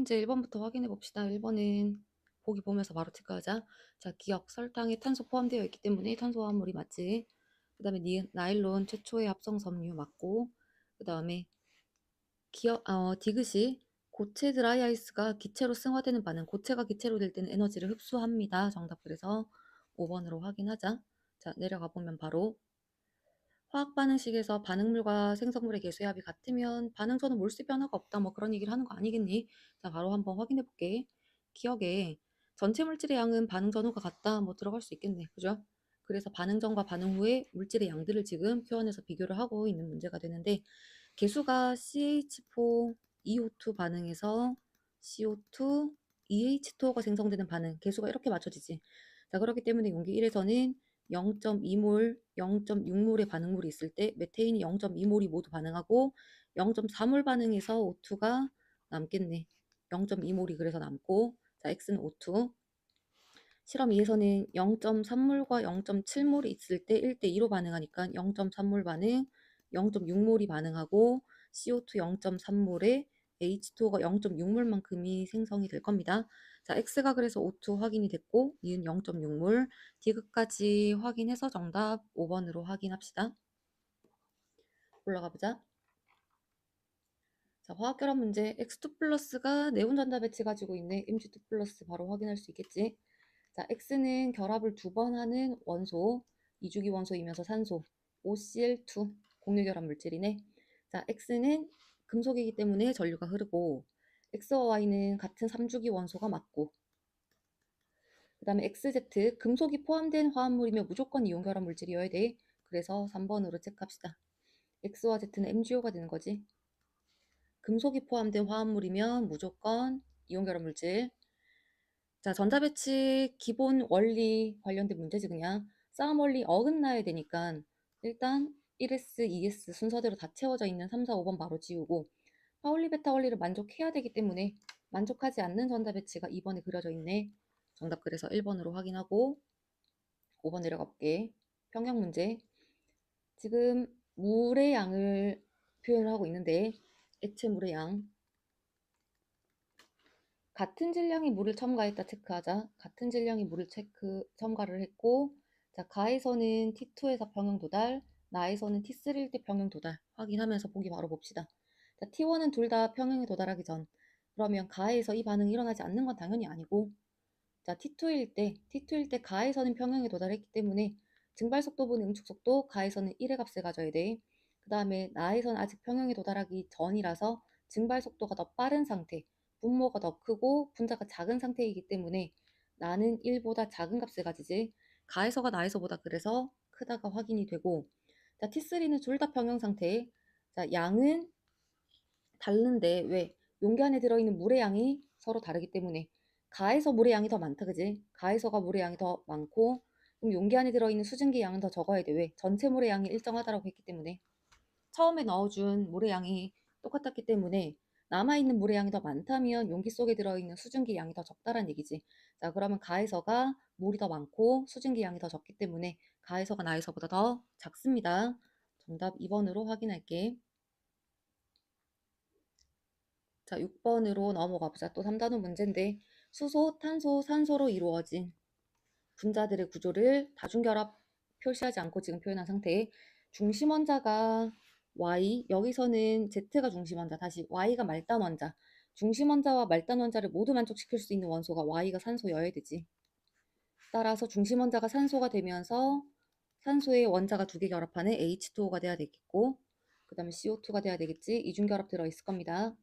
문제 1번부터 확인해 봅시다. 1번은 보기 보면서 바로 체크하자. 자, 기억, 설탕에 탄소 포함되어 있기 때문에 탄소 화합물이 맞지. 그 다음에 니은, 나일론 최초의 합성 섬유 맞고, 그 다음에 디귿이 고체 드라이아이스가 기체로 승화되는 반응, 고체가 기체로 될 때는 에너지를 흡수합니다. 정답. 그래서 5번으로 확인하자. 자, 내려가 보면 바로 화학 반응식에서 반응물과 생성물의 개수의 합이 같으면 반응 전후 몰수 변화가 없다. 뭐 그런 얘기를 하는 거 아니겠니? 자, 바로 한번 확인해 볼게. 기억에 전체 물질의 양은 반응 전후가 같다. 뭐 들어갈 수 있겠네. 그죠? 그래서 반응 전과 반응 후에 물질의 양들을 지금 표현해서 비교를 하고 있는 문제가 되는데, 개수가 CH4 EO2 반응에서 CO2 EH2O가 생성되는 반응, 개수가 이렇게 맞춰지지. 자, 그렇기 때문에 용기 1에서는 0.2몰, 0.6몰의 반응물이 있을 때 메테인이 0.2몰이 모두 반응하고 0.4몰 반응에서 O2가 남겠네. 0.2몰이 그래서 남고, 자, X는 O2. 실험 2에서는 0.3몰과 0.7몰이 있을 때 1대2로 반응하니까 0.3몰 반응, 0.6몰이 반응하고 CO2 0.3몰에 H2O가 0.6몰만큼이 생성이 될 겁니다. 자, X가 그래서 O2 확인이 됐고, 니은 0.6몰, D극까지 확인해서 정답 5번으로 확인합시다. 올라가 보자. 자, 화학결합 문제. X2 플러스가 네온 전자 배치 가지고 있네. Mg2 플러스 바로 확인할 수 있겠지. 자, X는 결합을 2번 하는 원소, 이주기 원소이면서 산소, OCl2, 공유결합 물질이네. 자, X는 금속이기 때문에 전류가 흐르고, X와 Y는 같은 3주기 원소가 맞고, 그 다음에 XZ, 금속이 포함된 화합물이면 무조건 이온결합 물질이어야 돼. 그래서 3번으로 체크합시다. X와 Z는 MgO가 되는 거지. 금속이 포함된 화합물이면 무조건 이온결합 물질. 자, 전자배치 기본 원리 관련된 문제지 그냥. 싸움 원리 어긋나야 되니까 일단 1S, 2S 순서대로 다 채워져 있는 3, 4, 5번 바로 지우고, 파울리 베타 원리를 만족해야 되기 때문에 만족하지 않는 전자배치가 2번에 그려져 있네. 정답. 그래서 1번으로 확인하고 5번 내려가 볼게. 평형 문제. 지금 물의 양을 표현을 하고 있는데, 액체 물의 양. 같은 질량의 물을 첨가했다 체크하자. 같은 질량의 물을 첨가를 했고, 자, 가에서는 T2에서 평형 도달, 나에서는 T3일 때 평형 도달 확인하면서 보기 바로 봅시다. 자, T1은 둘 다 평형에 도달하기 전. 그러면 가에서 이 반응이 일어나지 않는 건 당연히 아니고, 자, T2일 때 가에서는 평형에 도달했기 때문에 증발속도분 응축속도 가에서는 1의 값을 가져야 돼. 그 다음에 나에서는 아직 평형에 도달하기 전이라서 증발속도가 더 빠른 상태, 분모가 더 크고 분자가 작은 상태이기 때문에 나는 1보다 작은 값을 가지지. 가에서가 나에서보다 그래서 크다가 확인이 되고, 자, T3는 둘 다 평형 상태. 자, 양은 다른데 왜? 용기 안에 들어있는 물의 양이 서로 다르기 때문에. 가에서 물의 양이 더 많다, 그지? 가에서가 물의 양이 더 많고, 그럼 용기 안에 들어있는 수증기 양은 더 적어야 돼. 왜? 전체 물의 양이 일정하다라고 했기 때문에. 처음에 넣어준 물의 양이 똑같았기 때문에 남아있는 물의 양이 더 많다면 용기 속에 들어있는 수증기 양이 더 적다란 얘기지. 자, 그러면 가에서가 물이 더 많고 수증기 양이 더 적기 때문에 가에서가 나에서보다 더 작습니다. 정답 2번으로 확인할게. 자, 6번으로 넘어가 보자. 또 3단원 문제인데, 수소, 탄소, 산소로 이루어진 분자들의 구조를 다중결합 표시하지 않고 지금 표현한 상태에 중심 원자가 Y, 여기서는 Z가 중심 원자, 다시 Y가 말단 원자. 중심 원자와 말단 원자를 모두 만족시킬 수 있는 원소가 Y가 산소여야 되지. 따라서 중심 원자가 산소가 되면서 산소에 원자가 두 개 결합하는 H2O가 돼야 되겠고, 그 다음에 CO2가 돼야 되겠지. 이중결합 들어있을 겁니다.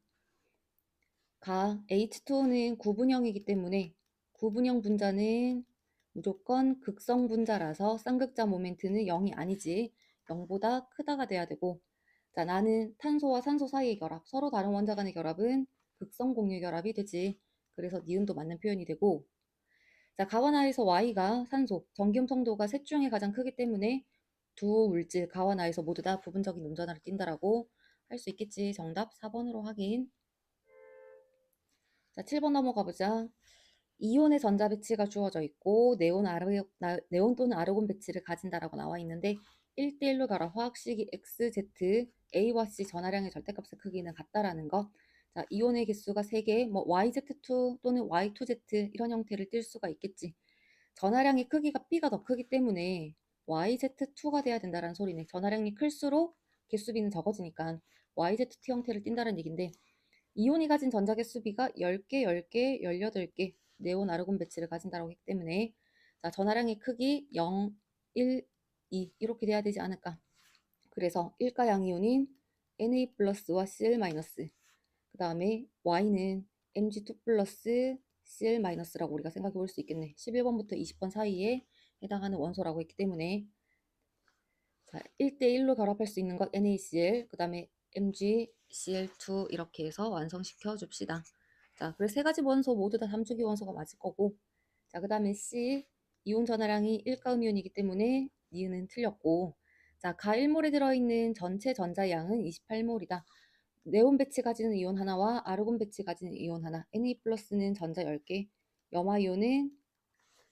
H2O는 구분형이기 때문에 구분형 분자는 무조건 극성 분자라서 쌍극자 모멘트는 0이 아니지. 0보다 크다가 돼야 되고, 자, 나는 탄소와 산소 사이의 결합, 서로 다른 원자 간의 결합은 극성 공유 결합이 되지. 그래서 니은도 맞는 표현이 되고, 자, 가와나에서 Y가 산소, 전기음 성도가 셋 중에 가장 크기 때문에 두 물질 가와나에서 모두 다 부분적인 운전하를 띈다라고 할 수 있겠지. 정답 4번으로 확인. 자, 7번 넘어가 보자. 이온의 전자 배치가 주어져 있고 네온 또는 아르곤 배치를 가진다라고 나와 있는데 1대1로 결합 화학식이 XZ, A와 C 전하량의 절대값의 크기는 같다라는 거. 자, 이온의 개수가 3개, 뭐 YZ2 또는 Y2Z 이런 형태를 띌 수가 있겠지. 전하량의 크기가 B가 더 크기 때문에 YZ2가 돼야 된다는 소리네. 전하량이 클수록 개수 B는 적어지니까 YZ2 형태를 띈다는 얘긴데, 이온이 가진 전자 개수 B가 10개, 10개, 18개 네온 아르곤 배치를 가진다고 했기 때문에, 자, 전하량의 크기 0, 1, 2 이렇게 돼야 되지 않을까. 그래서 1가 양이온인 Na 플러스와 Cl 마이너스, 그 다음에 Y는 Mg2 플러스 Cl 마이너스라고 우리가 생각해 볼 수 있겠네. 11번부터 20번 사이에 해당하는 원소라고 했기 때문에, 자, 1대1로 결합할 수 있는 것 NaCl, 그 다음에 MgCl2 이렇게 해서 완성시켜 줍시다. 자, 그래서 3가지 원소 모두 다 3주기 원소가 맞을 거고, 자, 그 다음에 C, 이온 전하량이 1가 음이온이기 때문에 니은은 틀렸고, 자, 가 1몰에 들어있는 전체 전자량은 28몰이다. 네온 배치 가지는 이온 하나와 아르곤 배치 가지는 이온 하나, Na 플러스는 전자 10개, 염화이온은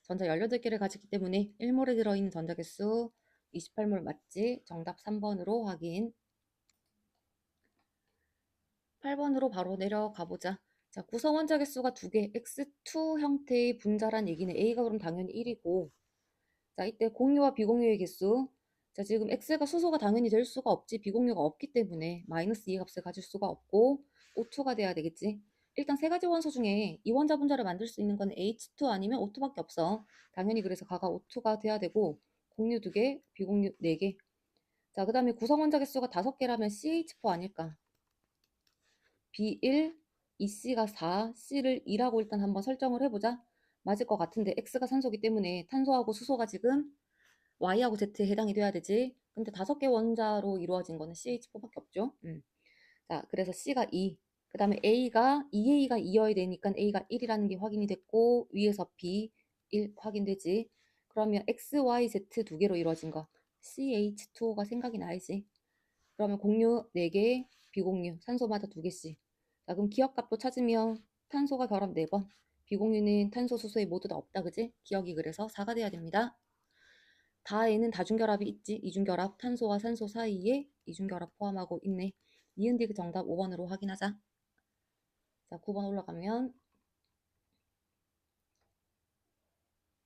전자 18개를 가지기 때문에 1몰에 들어있는 전자 개수 28몰 맞지? 정답 3번으로 확인. 8번으로 바로 내려가 보자. 자, 구성 원자 개수가 2개, X2 형태의 분자란 얘기는 A가 그럼 당연히 1이고, 자, 이때 공유와 비공유의 개수. 자, 지금 X가 수소가 당연히 될 수가 없지. 비공유가 없기 때문에 마이너스 2의 값을 가질 수가 없고 O2가 돼야 되겠지. 일단 3가지 원소 중에 이원자 분자를 만들 수 있는 건 H2 아니면 O2밖에 없어. 당연히 그래서 가가 O2가 돼야 되고, 공유 2개, 비공유 4개. 자, 그 다음에 구성 원자 개수가 5개라면 CH4 아닐까. B1, EC가 4, C를 2라고 일단 한번 설정을 해보자. 맞을 것 같은데 X가 산소기 때문에 탄소하고 수소가 지금 Y하고 Z에 해당이 돼야 되지. 근데 5개 원자로 이루어진 거는 CH4밖에 없죠. 자, 그래서 C가 2. 그 다음에 A가 2A가 2여야 되니까 A가 1이라는 게 확인이 됐고, 위에서 B 1 확인되지. 그러면 X, Y, Z 2개로 이루어진 거 CH2O가 생각이 나야지. 그러면 공유 4개, 비공유 산소마다 2개씩. 자, 그럼 기억값도 찾으면 탄소가 결합 4번, 비공유는 탄소, 수소에 모두 다 없다, 그지? 기억이 그래서 4가 돼야 됩니다. 다에는 다중결합이 있지. 이중결합, 탄소와 산소 사이에 이중결합 포함하고 있네. 니은디귿 정답 5번으로 확인하자. 자, 9번 올라가면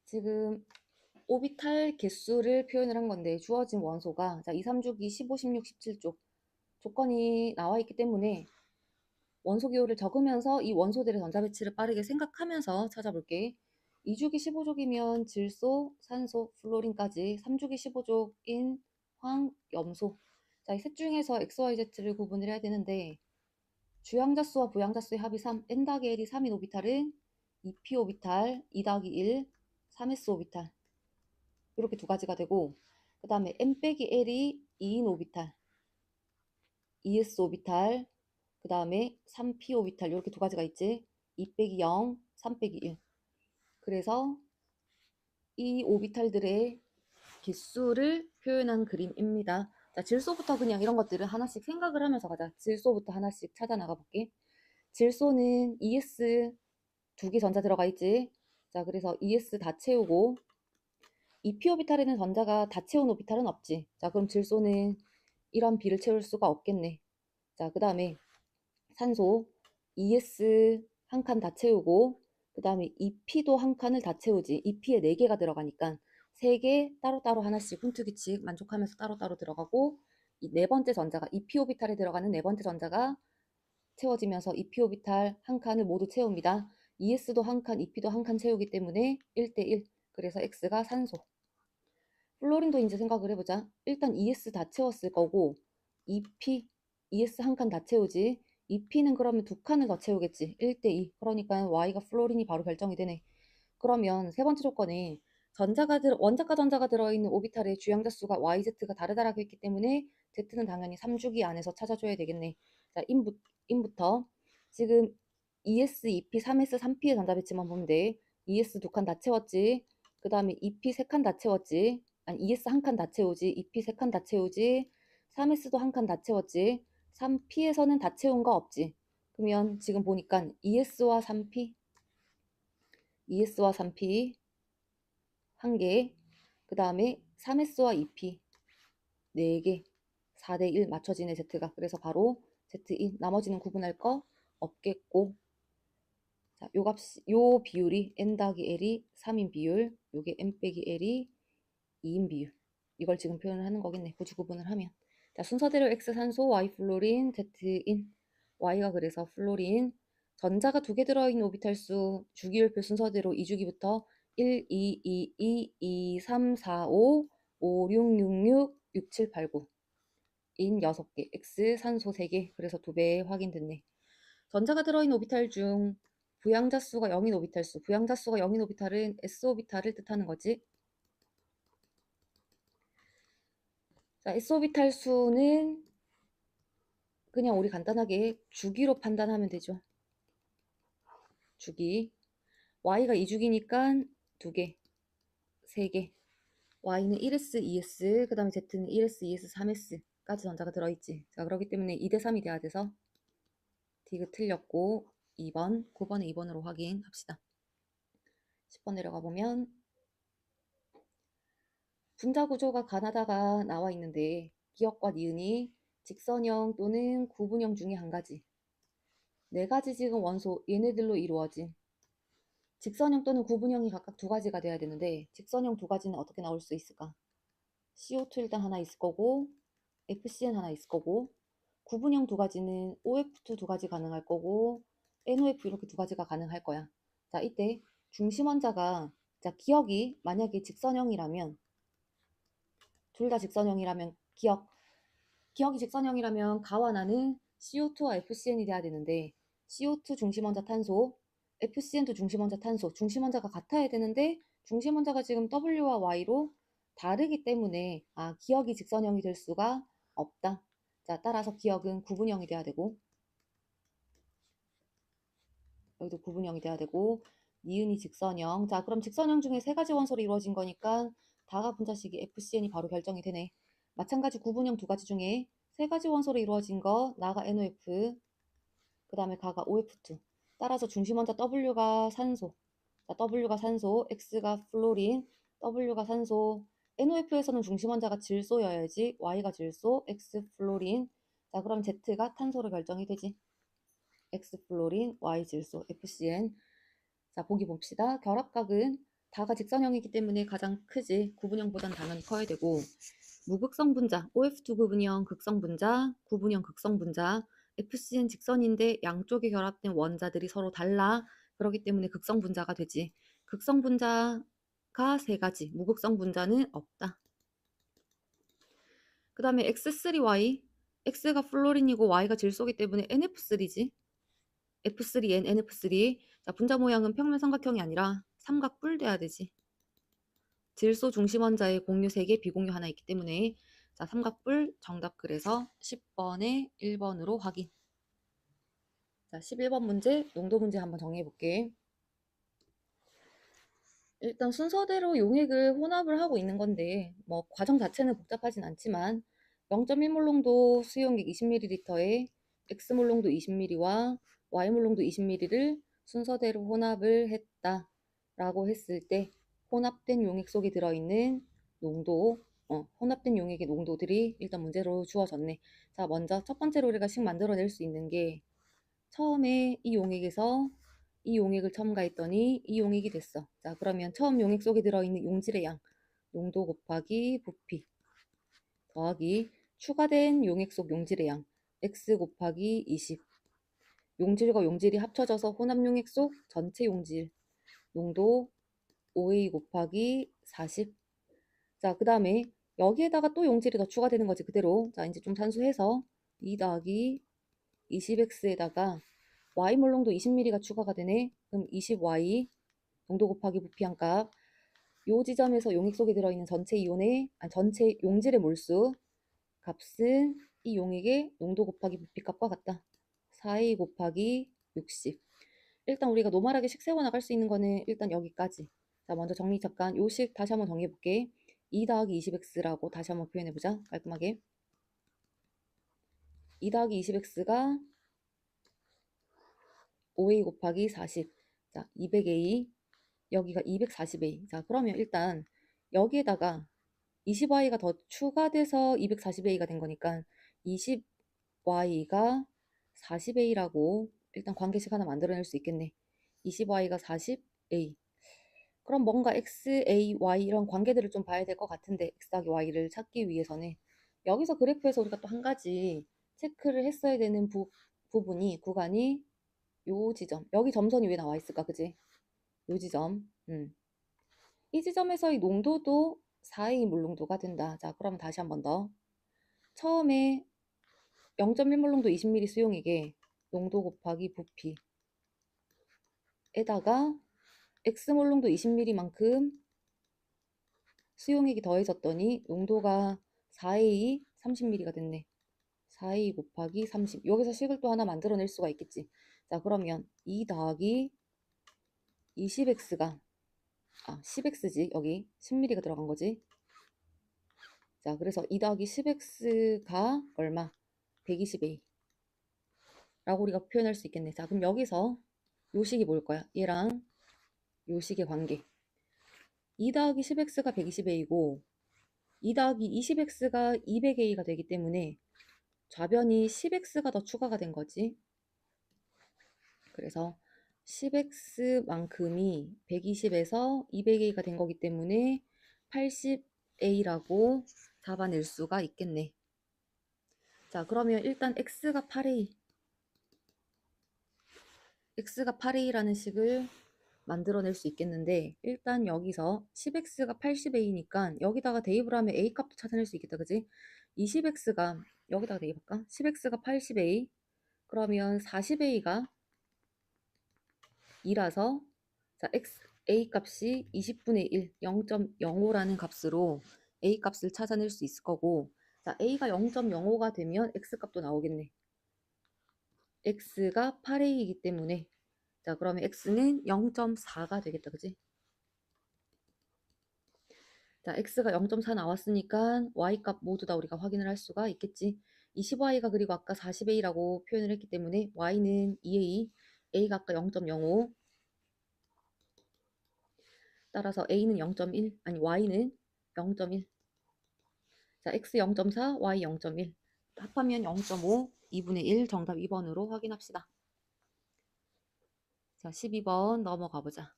지금 오비탈 개수를 표현을 한 건데, 주어진 원소가 자 2, 3주기 15, 16, 17쪽 조건이 나와 있기 때문에 원소 기호를 적으면서 이 원소들의 전자 배치를 빠르게 생각하면서 찾아볼게. 2주기 15족이면 질소, 산소, 플로린까지, 3주기 15족인 황, 염소. 자, 이 셋 중에서 XYZ를 구분을 해야 되는데, 주양자수와 부양자수의 합이 3, N 더하기 L이 3인 오비탈은 2p 오비탈, 2 더하기 1, 3s 오비탈. 이렇게 두 가지가 되고, 그 다음에 N 빼기 L이 2인 오비탈, 2s 오비탈, 그 다음에 3p 오비탈 이렇게 두 가지가 있지. 2 빼기 0, 3 빼기 1. 그래서 이 오비탈들의 개수를 표현한 그림입니다. 자, 질소부터 그냥 이런 것들을 하나씩 생각을 하면서 가자. 질소부터 하나씩 찾아 나가 볼게. 질소는 ES 2개 전자 들어가 있지. 자, 그래서 ES 다 채우고, 2p 오비탈에는 전자가 다 채운 오비탈은 없지. 자, 그럼 질소는 이런 B를 채울 수가 없겠네. 자, 그 다음에 산소 ES 한 칸 다 채우고, 그 다음에 EP도 한 칸을 다 채우지. EP에 4개가 들어가니까 3개 따로따로 하나씩 훈투기칙 만족하면서 따로따로 들어가고, 이 네 번째 전자가 EP 오비탈에 들어가는 네 번째 전자가 채워지면서 EP 오비탈 한 칸을 모두 채웁니다. ES도 한 칸, EP도 한 칸 채우기 때문에 1대1. 그래서 X가 산소. 플로린도 이제 생각을 해보자. 일단 ES 다 채웠을 거고, EP, ES 한 칸 다 채우지. EP는 그러면 두 칸을 더 채우겠지. 1대2. 그러니까 Y가 플로린이 바로 결정이 되네. 그러면 세 번째 조건에 원자과 전자가 들어있는 오비탈의 주양자 수가 YZ가 다르다라고 했기 때문에 Z는 당연히 3주기 안에서 찾아줘야 되겠네. 자, 인부터 지금 ES, EP, 3S, 3P의 전자 배치만 보면 돼. ES 두 칸 다 채웠지. 그 다음에 EP 세 칸 다 채웠지. 아니, ES 한 칸 다 채우지. EP 세 칸 다 채우지. 3S도 한 칸 다 채웠지. 3P에서는 다 채운 거 없지. 그러면 지금 보니까 ES와 3P, ES와 3P 한 개, 그 다음에 3S와 2P 4개, 4대1 맞춰지네 Z가. 그래서 바로 Z2, 나머지는 구분할 거 없겠고, 자, 요 비율이 n 더하기 l이 3인 비율, 요게 n 빼기 l이 2인 비율. 이걸 지금 표현을 하는 거겠네. 굳이 구분을 하면. 자, 순서대로 X 산소, Y 플로린, Z인. Y가 그래서 플로린. 전자가 2개 들어있는 오비탈 수, 주기율표 순서대로 2주기부터 1, 2, 2, 2, 2, 3, 4, 5, 5, 6, 6, 6, 6, 7, 8, 9. 인 6개, X 산소 3개. 그래서 2배 확인됐네. 전자가 들어있는 오비탈 중 부양자 수가 0인 오비탈 수. 부양자 수가 0인 오비탈은 S 오비탈을 뜻하는 거지. 자, S 오비탈 수는 그냥 우리 간단하게 주기로 판단하면 되죠. 주기. Y가 2주기니까 2개, 3개. Y는 1s, 2s, 그 다음에 Z는 1s, 2s, 3s까지 전자가 들어있지. 자, 그렇기 때문에 2대 3이 돼야 돼서 디귿 틀렸고 2번, 9번에 2번으로 확인합시다. 10번 내려가 보면 분자 구조가 가나다가 나와 있는데 기억과 니은이 직선형 또는 구분형 중에 한 가지. 4가지 지금 원소 얘네들로 이루어진 직선형 또는 구분형이 각각 2가지가 돼야 되는데 직선형 2가지는 어떻게 나올 수 있을까? CO2 일단 하나 있을 거고 FCN 하나 있을 거고 구분형 2가지는 OF2 2가지 가능할 거고 NOF 이렇게 2가지가 가능할 거야. 자, 이때 중심원자가 자, 기억이 만약에 직선형이라면 둘 다 직선형이라면 기억이 직선형이라면 가와 나는 CO2와 FCN이 돼야 되는데 CO2 중심원자 탄소, FCN도 중심원자 탄소, 중심원자가 같아야 되는데 중심원자가 지금 W와 Y로 다르기 때문에 기억이 직선형이 될 수가 없다. 자, 따라서 기억은 구분형이 돼야 되고 여기도 구분형이 돼야 되고 니은이 직선형. 자, 그럼 직선형 중에 3가지 원소로 이루어진 거니까 다가 분자식이 FCN이 바로 결정이 되네. 마찬가지 구분형 2가지 중에 3가지 원소로 이루어진 거 나가 NOF, 그 다음에 가가 OF2. 따라서 중심원자 W가 산소, 자, W가 산소, X가 플로린, W가 산소. NOF에서는 중심원자가 질소여야지 Y가 질소, X 플로린. 자, 그럼 Z가 탄소로 결정이 되지. X 플로린, Y 질소, FCN. 자, 보기 봅시다. 결합각은 다가 직선형이기 때문에 가장 크지. 구분형보단 당연히 커야 되고 무극성 분자, OF2 구분형 극성 분자, 구분형 극성 분자, FCN 직선인데 양쪽에 결합된 원자들이 서로 달라. 그렇기 때문에 극성 분자가 되지. 극성 분자가 3가지, 무극성 분자는 없다. 그 다음에 X3Y, X가 플로린이고 Y가 질소이기 때문에 NF3지. F3N, NF3. 자, 분자 모양은 평면 삼각형이 아니라 삼각뿔 돼야 되지. 질소 중심원자의 공유 3개, 비공유 하나 있기 때문에 자, 삼각뿔 정답 그래서 10번에 1번으로 확인. 자, 11번 문제, 농도 문제 한번 정리해 볼게. 일단 순서대로 용액을 혼합을 하고 있는 건데 뭐 과정 자체는 복잡하진 않지만 0.1몰롱도 수용액 20ml에 X몰롱도 20ml와 Y몰롱도 20ml를 순서대로 혼합을 했다 라고 했을 때 혼합된 용액 속에 들어있는 농도, 혼합된 용액의 농도들이 일단 문제로 주어졌네. 자, 먼저 첫 번째로 우리가 식 만들어낼 수 있는 게 처음에 이 용액에서 이 용액을 첨가했더니 이 용액이 됐어. 자, 그러면 처음 용액 속에 들어있는 용질의 양, 농도 곱하기 부피 더하기 추가된 용액 속 용질의 양, x 곱하기 20. 용질과 용질이 합쳐져서 혼합 용액 속 전체 용질, 농도 5a 곱하기 40. 자, 그 다음에 여기에다가 또 용질이 더 추가되는 거지, 그대로. 자, 이제 좀 산수해서 2 더하기 20x에다가 y 몰롱도 20ml가 추가가 되네. 그럼 20y 농도 곱하기 부피한 값. 요 지점에서 용액 속에 들어있는 전체 이온의 전체 용질의 몰수 값은 이 용액의 농도 곱하기 부피 값과 같다. 4a 곱하기 60. 일단 우리가 노멀하게 식 세워 나갈 수 있는 거는 일단 여기까지. 자, 먼저 정리 잠깐. 요 식 다시 한번 정리해 볼게. 2 더하기 20x라고 다시 한번 표현해 보자. 깔끔하게. 2 더하기 20x가 5a 곱하기 40. 자, 200a. 여기가 240a. 자, 그러면 일단 여기에다가 20y가 더 추가돼서 240a가 된 거니까 20y가 40a라고 일단 관계식 하나 만들어낼 수 있겠네. 20y가 40a. 그럼 뭔가 x, a, y 이런 관계들을 좀 봐야 될 것 같은데 x 더하기 y를 찾기 위해서는 여기서 그래프에서 우리가 또 한 가지 체크를 했어야 되는 부분이 구간이 요 지점. 여기 점선이 왜 나와 있을까? 그지? 요 지점. 이 지점에서의 농도도 4A 물농도가 된다. 자, 그러면 다시 한 번 더. 처음에 0.1 물농도 20ml 수용액에 농도 곱하기 부피에다가 X 물농도 20ml만큼 수용액이 더해졌더니 농도가 4A 30ml가 됐네. 4A 곱하기 30. 여기서 식을 또 하나 만들어낼 수가 있겠지. 자, 그러면 2 더하기 20X가 10X지. 여기 10ml가 들어간 거지. 자, 그래서 2 더하기 10X가 얼마? 120A 라고 우리가 표현할 수 있겠네. 자, 그럼 여기서 요 식이 뭘 거야? 얘랑 요 식의 관계. 2 더하기 10X가 120A고 2 더하기 20X가 200A가 되기 때문에 좌변이 10X가 더 추가가 된 거지. 그래서 10X만큼이 120에서 200A가 된 거기 때문에 80A라고 잡아낼 수가 있겠네. 자, 그러면 일단 X가 8A, X가 8A라는 식을 만들어낼 수 있겠는데 일단 여기서 10X가 80A니까 여기다가 대입을 하면 A 값도 찾아낼 수 있겠다. 그지? 20X가 여기다가 대입할까? 10X가 80A 그러면 40A가 2라서 자, A 값이 20분의 1, 0.05라는 값으로 A 값을 찾아낼 수 있을 거고 자, A가 0.05가 되면 X 값도 나오겠네. X가 8A이기 때문에 자, 그러면 X는 0.4가 되겠다. 그지? 자, X가 0.4 나왔으니까 Y 값 모두 다 우리가 확인을 할 수가 있겠지. 20Y가 그리고 아까 40A라고 표현을 했기 때문에 Y는 2A, A가 아까 0.05 따라서 A는 0.1, 아니 Y는 0.1. 자, X 0.4, Y 0.1. 합하면 0.5, 2분의 1 정답 2번으로 확인합시다. 자, 12번 넘어가 보자.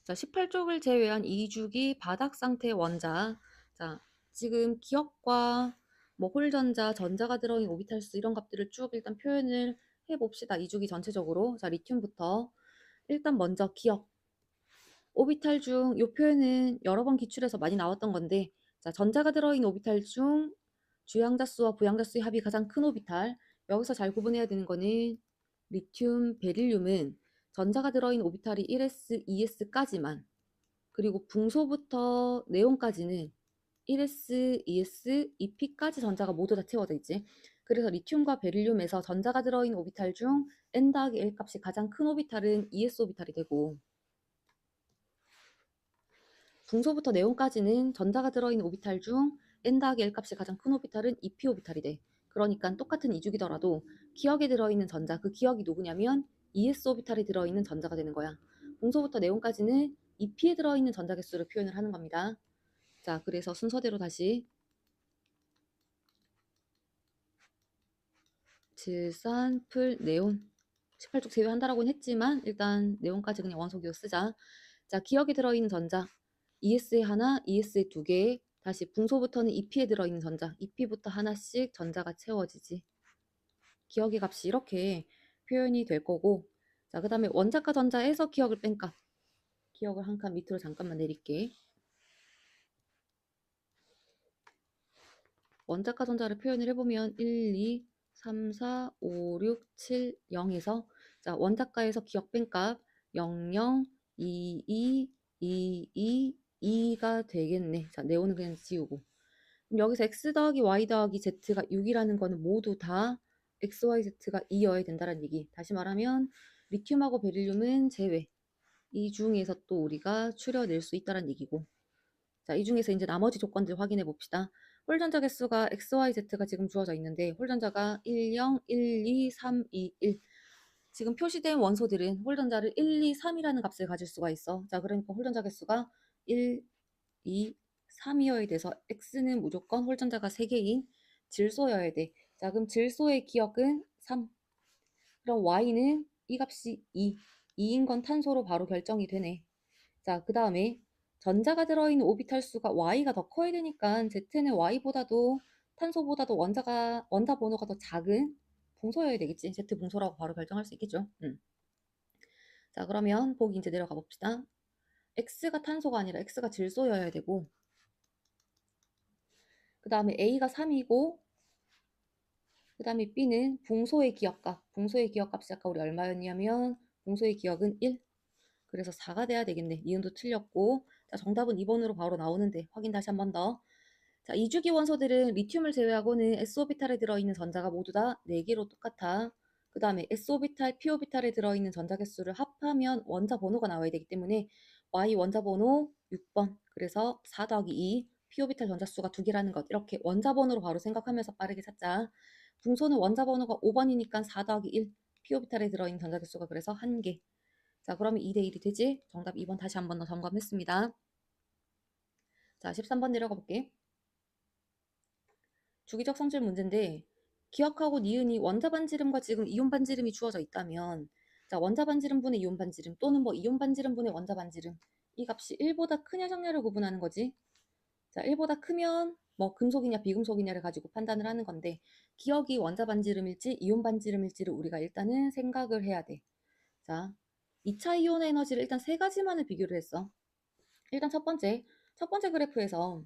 자, 18쪽을 제외한 2주기 바닥 상태 원자. 자, 지금 기억과 뭐 홀전자, 전자가 들어있는 오비탈수 이런 값들을 쭉 일단 표현을 해봅시다. 2주기 전체적으로. 자, 리튬부터. 일단 먼저 기억. 오비탈 중 이 표현은 여러 번 기출해서 많이 나왔던 건데 자, 전자가 들어있는 오비탈 중 주양자수와 부양자수의 합이 가장 큰 오비탈. 여기서 잘 구분해야 되는 거는 리튬, 베릴륨은 전자가 들어있는 오비탈이 1s, 2s까지만 그리고 붕소부터 네온까지는 1s, 2s, 2p까지 전자가 모두 다 채워져 있지. 그래서 리튬과 베릴륨에서 전자가 들어있는 오비탈 중 n 더하기 l 값이 가장 큰 오비탈은 2s 오비탈이 되고 붕소부터 네온까지는 전자가 들어있는 오비탈 중 n 더하기 l 값이 가장 큰 오비탈은 2p 오비탈이 돼. 그러니까 똑같은 이주기더라도 기억에 들어있는 전자, 그 기억이 누구냐면 2s 오비탈이 들어있는 전자가 되는 거야. 붕소부터 네온까지는 2p에 들어있는 전자 개수를 표현을 하는 겁니다. 자, 그래서 순서대로 다시 질산, 풀, 네온 18쪽 제외한다라고는 했지만 일단 네온까지 그냥 원소기호 쓰자. 자, 기억에 들어있는 전자 ES에 하나, ES에 두 개. 다시 붕소부터는 EP에 들어있는 전자 EP부터 하나씩 전자가 채워지지. 기억의 값이 이렇게 표현이 될 거고 자, 그 다음에 원자가 전자에서 기억을 뺀 값. 기억을 한 칸 밑으로 잠깐만 내릴게. 원자가 전자를 표현을 해보면 1, 2, 3, 4, 5, 6, 7, 0에서 자, 원자가에서 기억 뺀 값 0, 0, 2, 2, 2, 2, 2가 되겠네. 자, 네온은 그냥 지우고. 그럼 여기서 x 더하기 y 더하기 z가 6이라는 거는 모두 다 x, y, z가 2여야 된다는 얘기. 다시 말하면 리튬하고 베릴륨은 제외. 이 중에서 또 우리가 추려낼 수 있다는 얘기고. 자, 이 중에서 이제 나머지 조건들 확인해 봅시다. 홀전자 개수가 x, y, z가 지금 주어져 있는데 홀전자가 1, 0, 1, 2, 3, 2, 1. 지금 표시된 원소들은 홀전자를 1, 2, 3이라는 값을 가질 수가 있어. 자, 그러니까 홀전자 개수가 1, 2, 3이어야 돼서 X는 무조건 홀전자가 3개인 질소여야 돼. 자, 그럼 질소의 기억은 3. 그럼 Y는 이 값이 2. 2인 건 탄소로 바로 결정이 되네. 자, 그 다음에 전자가 들어있는 오비탈 수가 Y가 더 커야 되니까 Z는 Y보다도 탄소보다도 원자 번호가 더 작은 분소여야 되겠지. Z 분소라고 바로 결정할 수 있겠죠. 자, 그러면 보기 이제 내려가 봅시다. X가 탄소가 아니라 X가 질소여야 되고, 그 다음에 A가 3이고, 그 다음에 B는 붕소의 기억값. 붕소의 기억값이 아까 우리 얼마였냐면 붕소의 기억은 1. 그래서 4가 돼야 되겠네. 니은도 틀렸고. 자, 정답은 2번으로 바로 나오는데 확인 다시 한 번 더. 자, 이주기 원소들은 리튬을 제외하고는 s오비탈에 들어있는 전자가 모두 다 4개로 똑같아. 그 다음에 s오비탈, p오비탈에 들어있는 전자 개수를 합하면 원자 번호가 나와야 되기 때문에 Y 원자 번호 6번. 그래서 4 더하기 2, p오비탈 전자 수가 2개라는 것. 이렇게 원자 번호로 바로 생각하면서 빠르게 찾자. 붕소는 원자 번호가 5번이니까 4 더하기 1, p오비탈에 들어있는 전자 개수가 그래서 1개. 자, 그러면 2대 1이 되지? 정답 2번 다시 한 번 더 점검했습니다. 자, 13번 내려가 볼게. 주기적 성질 문제인데 기억하고 니은이 원자 반지름과 지금 이온 반지름이 주어져 있다면, 자, 원자 반지름분의 이온 반지름 또는 뭐 이온 반지름분의 원자 반지름, 이 값이 1보다 크냐 작냐를 구분하는 거지. 자, 1보다 크면 뭐 금속이냐 비금속이냐를 가지고 판단을 하는 건데, 기억이 원자 반지름일지 이온 반지름일지를 우리가 일단은 생각을 해야 돼. 자, 2차 이온 에너지를 일단 세 가지만을 비교를 했어. 일단 첫 번째 그래프에서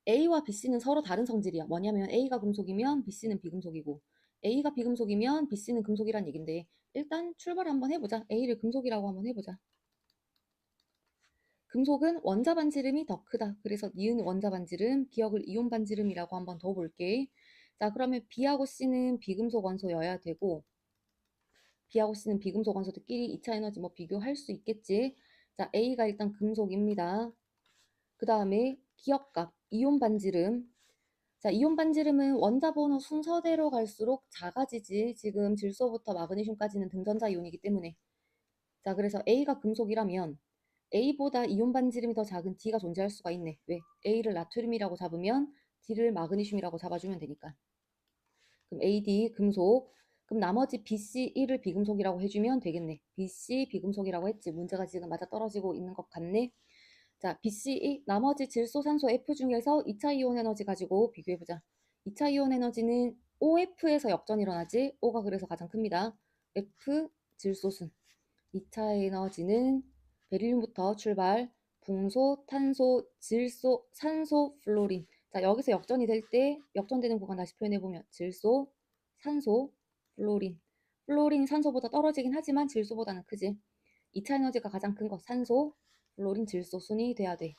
A와 BC는 서로 다른 성질이야. 뭐냐면 A가 금속이면 BC는 비금속이고, A가 비금속이면 BC는 금속이란 얘긴데, 일단 출발 한번 해보자. A를 금속이라고 한번 해보자. 금속은 원자 반지름이 더 크다. 그래서 니은 원자 반지름, 기억을 이온 반지름이라고 한번 더 볼게. 자, 그러면 B하고 C는 비금속 원소여야 되고, B하고 C는 비금속 원소들끼리 2차 에너지 뭐 비교할 수 있겠지. 자, A가 일단 금속입니다. 그 다음에 기억값, 이온 반지름. 자, 이온 반지름은 원자 번호 순서대로 갈수록 작아지지. 지금 질소부터 마그네슘까지는 등전자 이온이기 때문에. 자, 그래서 A가 금속이라면 A보다 이온 반지름이 더 작은 D가 존재할 수가 있네. 왜? A를 나트륨이라고 잡으면 D를 마그네슘이라고 잡아주면 되니까. 그럼 AD 금속. 그럼 나머지 BC 1을 비금속이라고 해주면 되겠네. BC 비금속이라고 했지. 문제가 지금 맞아 떨어지고 있는 것 같네. 자, BC2 나머지 질소, 산소 F 중에서 2차 이온 에너지 가지고 비교해보자. 2차 이온 에너지는 OF에서 역전이 일어나지. O가 그래서 가장 큽니다. F 질소순. 2차 에너지는 베릴륨부터 출발. 붕소, 탄소, 질소, 산소, 플로린. 자, 여기서 역전이 될 때 역전되는 구간 다시 표현해보면 질소, 산소, 플로린. 플로린이 산소보다 떨어지긴 하지만 질소보다는 크지. 2차 에너지가 가장 큰 거 산소, 플로린, 질소 순이 돼야 돼.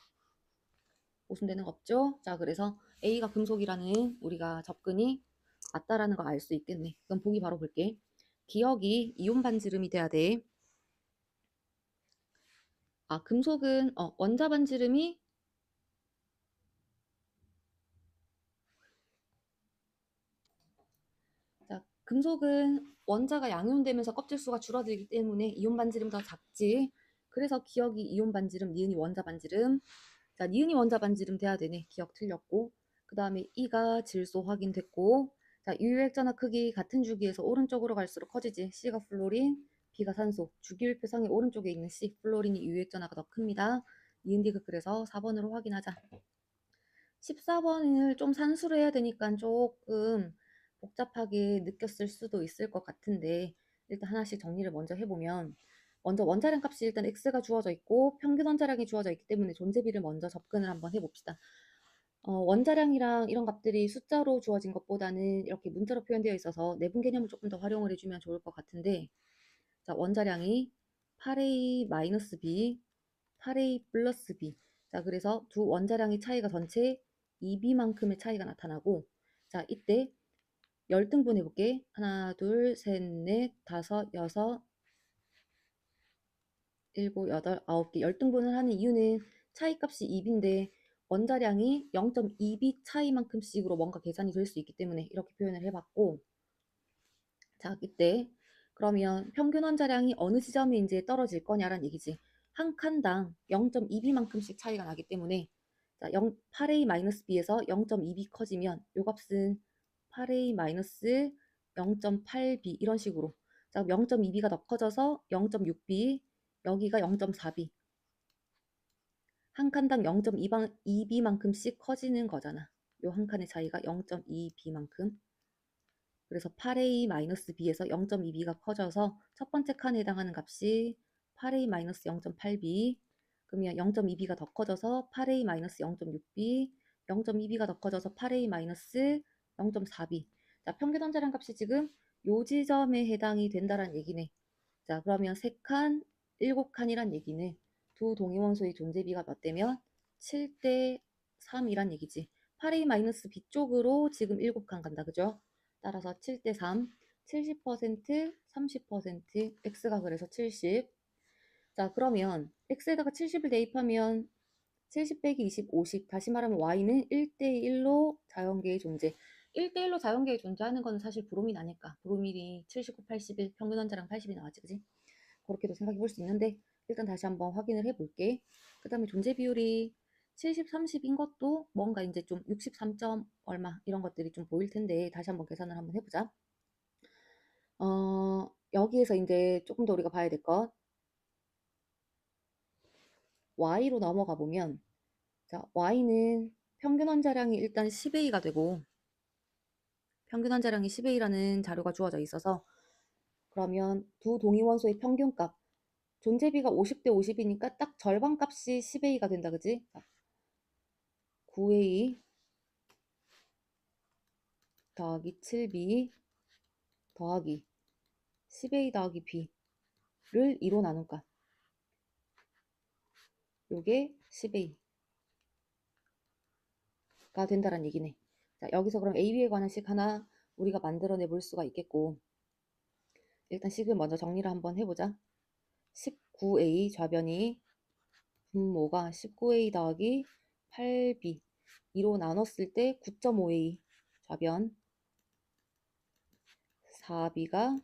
오순되는 거 없죠? 자, 그래서 A가 금속이라는 우리가 접근이 맞다라는 거 알 수 있겠네. 그럼 보기 바로 볼게. 기억이 이온 반지름이 돼야 돼. 아, 금속은 원자 반지름이 자, 금속은 원자가 양이온되면서 껍질수가 줄어들기 때문에 이온 반지름 더 작지. 그래서 기억이 이온 반지름, 니은이 원자 반지름. 자, 니은이 원자 반지름 돼야 되네. 기억 틀렸고. 그 다음에 E가 질소 확인됐고. 자, 유효액전화 크기 같은 주기에서 오른쪽으로 갈수록 커지지. C가 플로린, B가 산소. 주기율표상의 오른쪽에 있는 C, 플로린이 유효액전화가 더 큽니다. 니은 디귿 그래서 4번으로 확인하자. 14번을 좀 산수로 해야 되니까 조금 복잡하게 느꼈을 수도 있을 것 같은데, 일단 하나씩 정리를 먼저 해보면, 먼저 원자량 값이 일단 x가 주어져 있고 평균 원자량이 주어져 있기 때문에 존재비를 먼저 접근을 한번 해봅시다. 원자량이랑 이런 값들이 숫자로 주어진 것보다는 이렇게 문자로 표현되어 있어서 내분 개념을 조금 더 활용을 해주면 좋을 것 같은데, 자, 원자량이 8a-b, 8a 플러스 b. 자, 그래서 두 원자량의 차이가 전체 2b만큼의 차이가 나타나고, 자, 이때 열등분 해볼게. 하나, 둘, 셋, 넷, 다섯, 여섯, 일곱, 여덟, 아홉 개. 열등분을 하는 이유는 차이값이 2b인데 원자량이 0.2b 차이만큼씩으로 뭔가 계산이 될 수 있기 때문에 이렇게 표현을 해봤고, 자, 이때 그러면 평균 원자량이 어느 지점에 이제 떨어질 거냐라는 얘기지. 한 칸당 0.2b만큼씩 차이가 나기 때문에, 자, 8a-b에서 0.2b 커지면 요 값은 8A 마이너스 0.8B 이런 식으로. 자, 0.2B가 더 커져서 0.6B, 여기가 0.4B. 한 칸당 0.2B만큼씩 커지는 거잖아. 요 한 칸의 차이가 0.2B만큼. 그래서 8A-B에서 0.2B가 커져서 첫 번째 칸에 해당하는 값이 8A-0.8B, 그러면 0.2B가 더 커져서 8A-0.6B, 0.2B가 더 커져서 8A-0.4B. 자, 평균 원자량 값이 지금 요 지점에 해당이 된다는 얘기네. 자, 그러면 3칸, 7칸이란 얘기는 두 동위원소의 존재비가 몇 대면 7대 3이란 얘기지. 8A-B 쪽으로 지금 7칸 간다. 그죠? 따라서 7대 3, 70%, 30%, X가 그래서 70. 자, 그러면 X에다가 70을 대입하면 70 빼기 20, 50. 다시 말하면 Y는 1대1로 자연계의 존재. 1대1로 자연계의 존재하는 거는 사실 브로민 아닐까. 브로민이 79, 81, 평균 원자량 80이 나왔지, 그지? 그렇게도 생각해 볼 수 있는데, 일단 다시 한번 확인을 해 볼게. 그 다음에 존재 비율이 70, 30인 것도 뭔가 이제 좀 63점 얼마 이런 것들이 좀 보일 텐데, 다시 한번 계산을 한번 해보자. 여기에서 이제 조금 더 우리가 봐야 될 것. Y로 넘어가 보면, 자, Y는 평균 원자량이 일단 10A가 되고, 평균 원자량이 10A라는 자료가 주어져 있어서, 그러면 두 동위원소의 평균값, 존재비가 50대 50이니까 딱 절반 값이 10A가 된다, 그지? 9A 더하기 7B 더하기 10A 더하기 B를 2로 나눈 값. 요게 10A가 된다는 얘기네. 자, 여기서 그럼 AB에 관한 식 하나 우리가 만들어내 볼 수가 있겠고, 일단 식을 먼저 정리를 한번 해보자. 19A 좌변이 분모가 19A 더하기 8B 2로 나눴을 때 9.5A 좌변, 4B가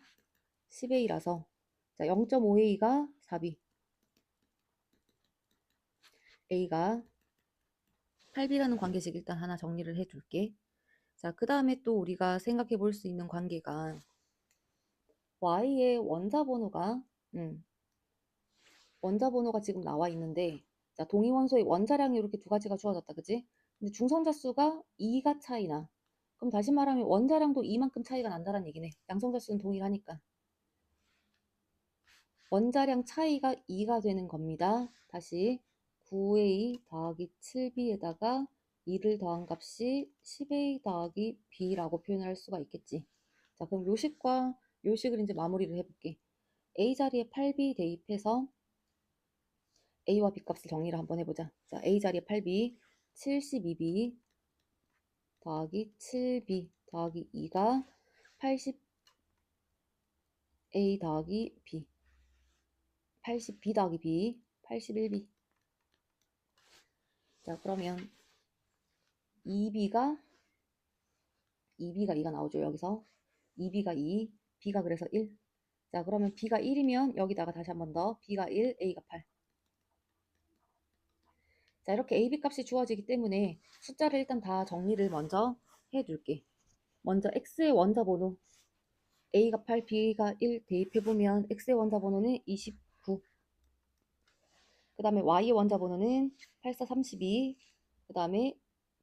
10A라서, 자, 0.5A가 4B, A가 8B라는 관계식 일단 하나 정리를 해둘게. 자, 그 다음에 또 우리가 생각해 볼 수 있는 관계가 Y의 원자 번호가 지금 나와 있는데, 자, 동위원소의 원자량이 이렇게 두 가지가 주어졌다, 그지? 근데 중성자 수가 2가 차이나. 그럼 다시 말하면 원자량도 2만큼 차이가 난다는 얘기네. 양성자 수는 동일하니까. 원자량 차이가 2가 되는 겁니다. 다시 9A 더하기 7B에다가 2를 더한 값이 10A 더하기 B라고 표현할 수가 있겠지. 자, 그럼 요식과 요식을 이제 마무리를 해볼게. A 자리에 8B 대입해서 A와 B 값을 정리를 한번 해보자. 자, A 자리에 8B, 72B 더하기 7B 더하기 2가 80A 더하기 B, 80B 더하기 B, 81B. 자, 그러면 2B가 2가 나오죠. 여기서 2B가 2, B가 그래서 1. 자, 그러면 B가 1이면 여기다가 다시 한번 더 B가 1, A가 8. 자, 이렇게 A, B 값이 주어지기 때문에 숫자를 일단 다 정리를 먼저 해둘게. 먼저 X의 원자 번호 A가 8, B가 1 대입해보면 X의 원자 번호는 29. 그 다음에 Y의 원자 번호는 84, 32. 그 다음에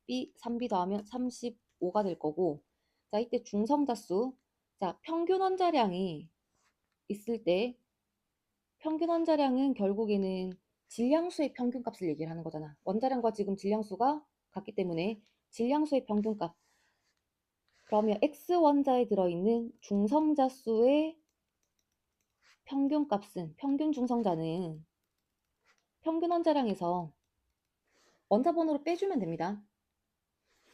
B, 3B 더하면 35가 될 거고, 자, 이때 중성자수, 자, 평균 원자량이 있을 때 평균 원자량은 결국에는 질량수의 평균값을 얘기를 하는 거잖아. 원자량과 지금 질량수가 같기 때문에 질량수의 평균값. 그러면 X 원자에 들어있는 중성자수의 평균값은, 평균 중성자는 평균 원자량에서 원자 번호를 빼주면 됩니다.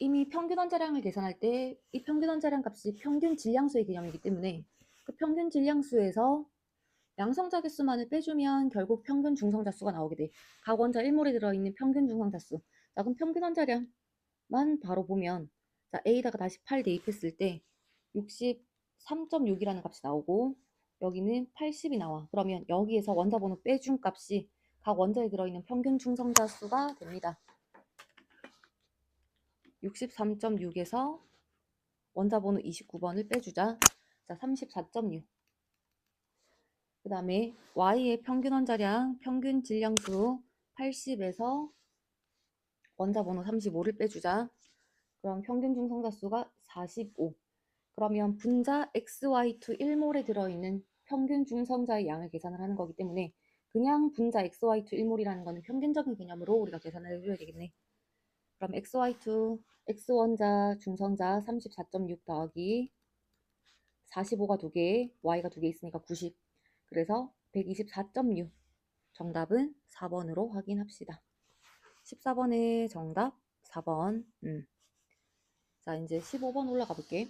이미 평균 원자량을 계산할 때 이 평균 원자량 값이 평균 질량수의 개념이기 때문에 그 평균 질량수에서 양성자 개수만을 빼주면 결국 평균 중성자 수가 나오게 돼. 각 원자 1몰에 들어있는 평균 중성자 수. 자, 그럼 평균 원자량만 바로 보면, 자, A다가 다시 8 대입했을 때 63.6이라는 값이 나오고, 여기는 80이 나와. 그러면 여기에서 원자 번호 빼준 값이 각 원자에 들어있는 평균 중성자 수가 됩니다. 63.6에서 원자번호 29번을 빼주자. 자, 34.6. 그 다음에 Y의 평균 원자량, 평균 질량수 80에서 원자번호 35를 빼주자. 그럼 평균 중성자 수가 45. 그러면 분자 XY2 1몰에 들어있는 평균 중성자의 양을 계산을 하는 거기 때문에 그냥 분자 XY2 1몰이라는 거는 평균적인 개념으로 우리가 계산을 해줘야 되겠네. 그럼 XY2, X원자 중성자 34.6 더하기 45가 2개, Y가 2개 있으니까 90. 그래서 124.6. 정답은 4번으로 확인합시다. 14번의 정답 4번. 자, 이제 15번 올라가 볼게.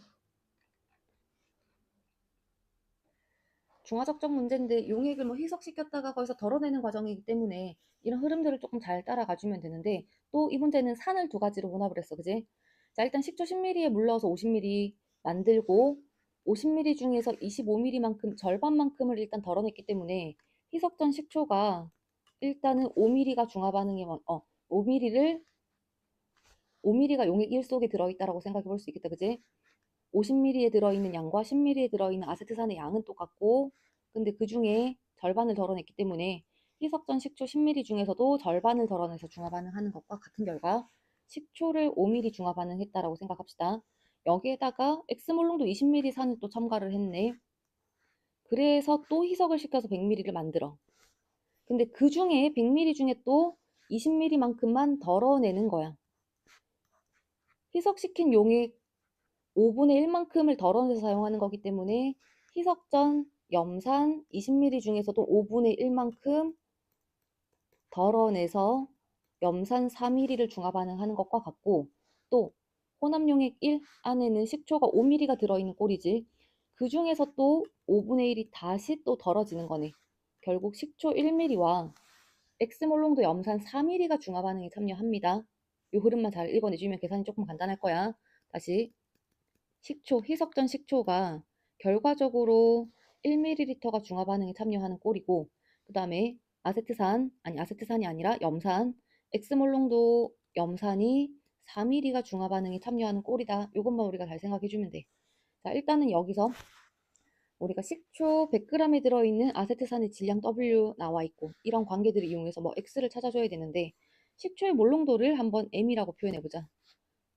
중화적정 문제인데 용액을 뭐 희석시켰다가 거기서 덜어내는 과정이기 때문에 이런 흐름들을 조금 잘 따라가주면 되는데 또 이 문제는 산을 두 가지로 혼합을 했어. 그지? 자, 일단 식초 10ml에 물 넣어서 50ml 만들고 50ml 중에서 25ml만큼 절반만큼을 일단 덜어냈기 때문에 희석전 식초가 일단은 5ml가 중화반응에 5ml가 용액 1 속에 들어있다라고 생각해 볼 수 있겠다. 그지? 50ml에 들어있는 양과 10ml에 들어있는 아세트산의 양은 똑같고 근데 그 중에 절반을 덜어냈기 때문에 희석전 식초 10ml 중에서도 절반을 덜어내서 중화반응하는 것과 같은 결과 식초를 5ml 중화반응했다라고 생각합시다. 여기에다가 X몰롱도 20ml 산을 또 첨가를 했네. 그래서 또 희석을 시켜서 100ml를 만들어. 근데 그 중에 100ml 중에 또 20ml만큼만 덜어내는 거야. 희석시킨 용액 5분의 1만큼을 덜어내서 사용하는 거기 때문에 희석전 염산 20ml 중에서도 5분의 1만큼 덜어내서 염산 4ml를 중화반응하는 것과 같고 또 혼합용액 1 안에는 식초가 5ml가 들어있는 꼴이지 그 중에서 또 5분의 1이 다시 또 덜어지는 거네. 결국 식초 1ml와 X몰롱도 염산 4ml가 중화반응에 참여합니다. 이 흐름만 잘 읽어내주면 계산이 조금 간단할 거야. 다시 식초, 희석전 식초가 결과적으로 1ml가 중화반응에 참여하는 꼴이고 그 다음에 아세트산이 아니라 염산, X몰롱도 염산이 4ml가 중화반응에 참여하는 꼴이다. 이것만 우리가 잘 생각해주면 돼. 자, 일단은 여기서 우리가 식초 100g에 들어있는 아세트산의 질량 W 나와 있고 이런 관계들을 이용해서 뭐 X를 찾아줘야 되는데 식초의 몰롱도를 한번 M이라고 표현해보자.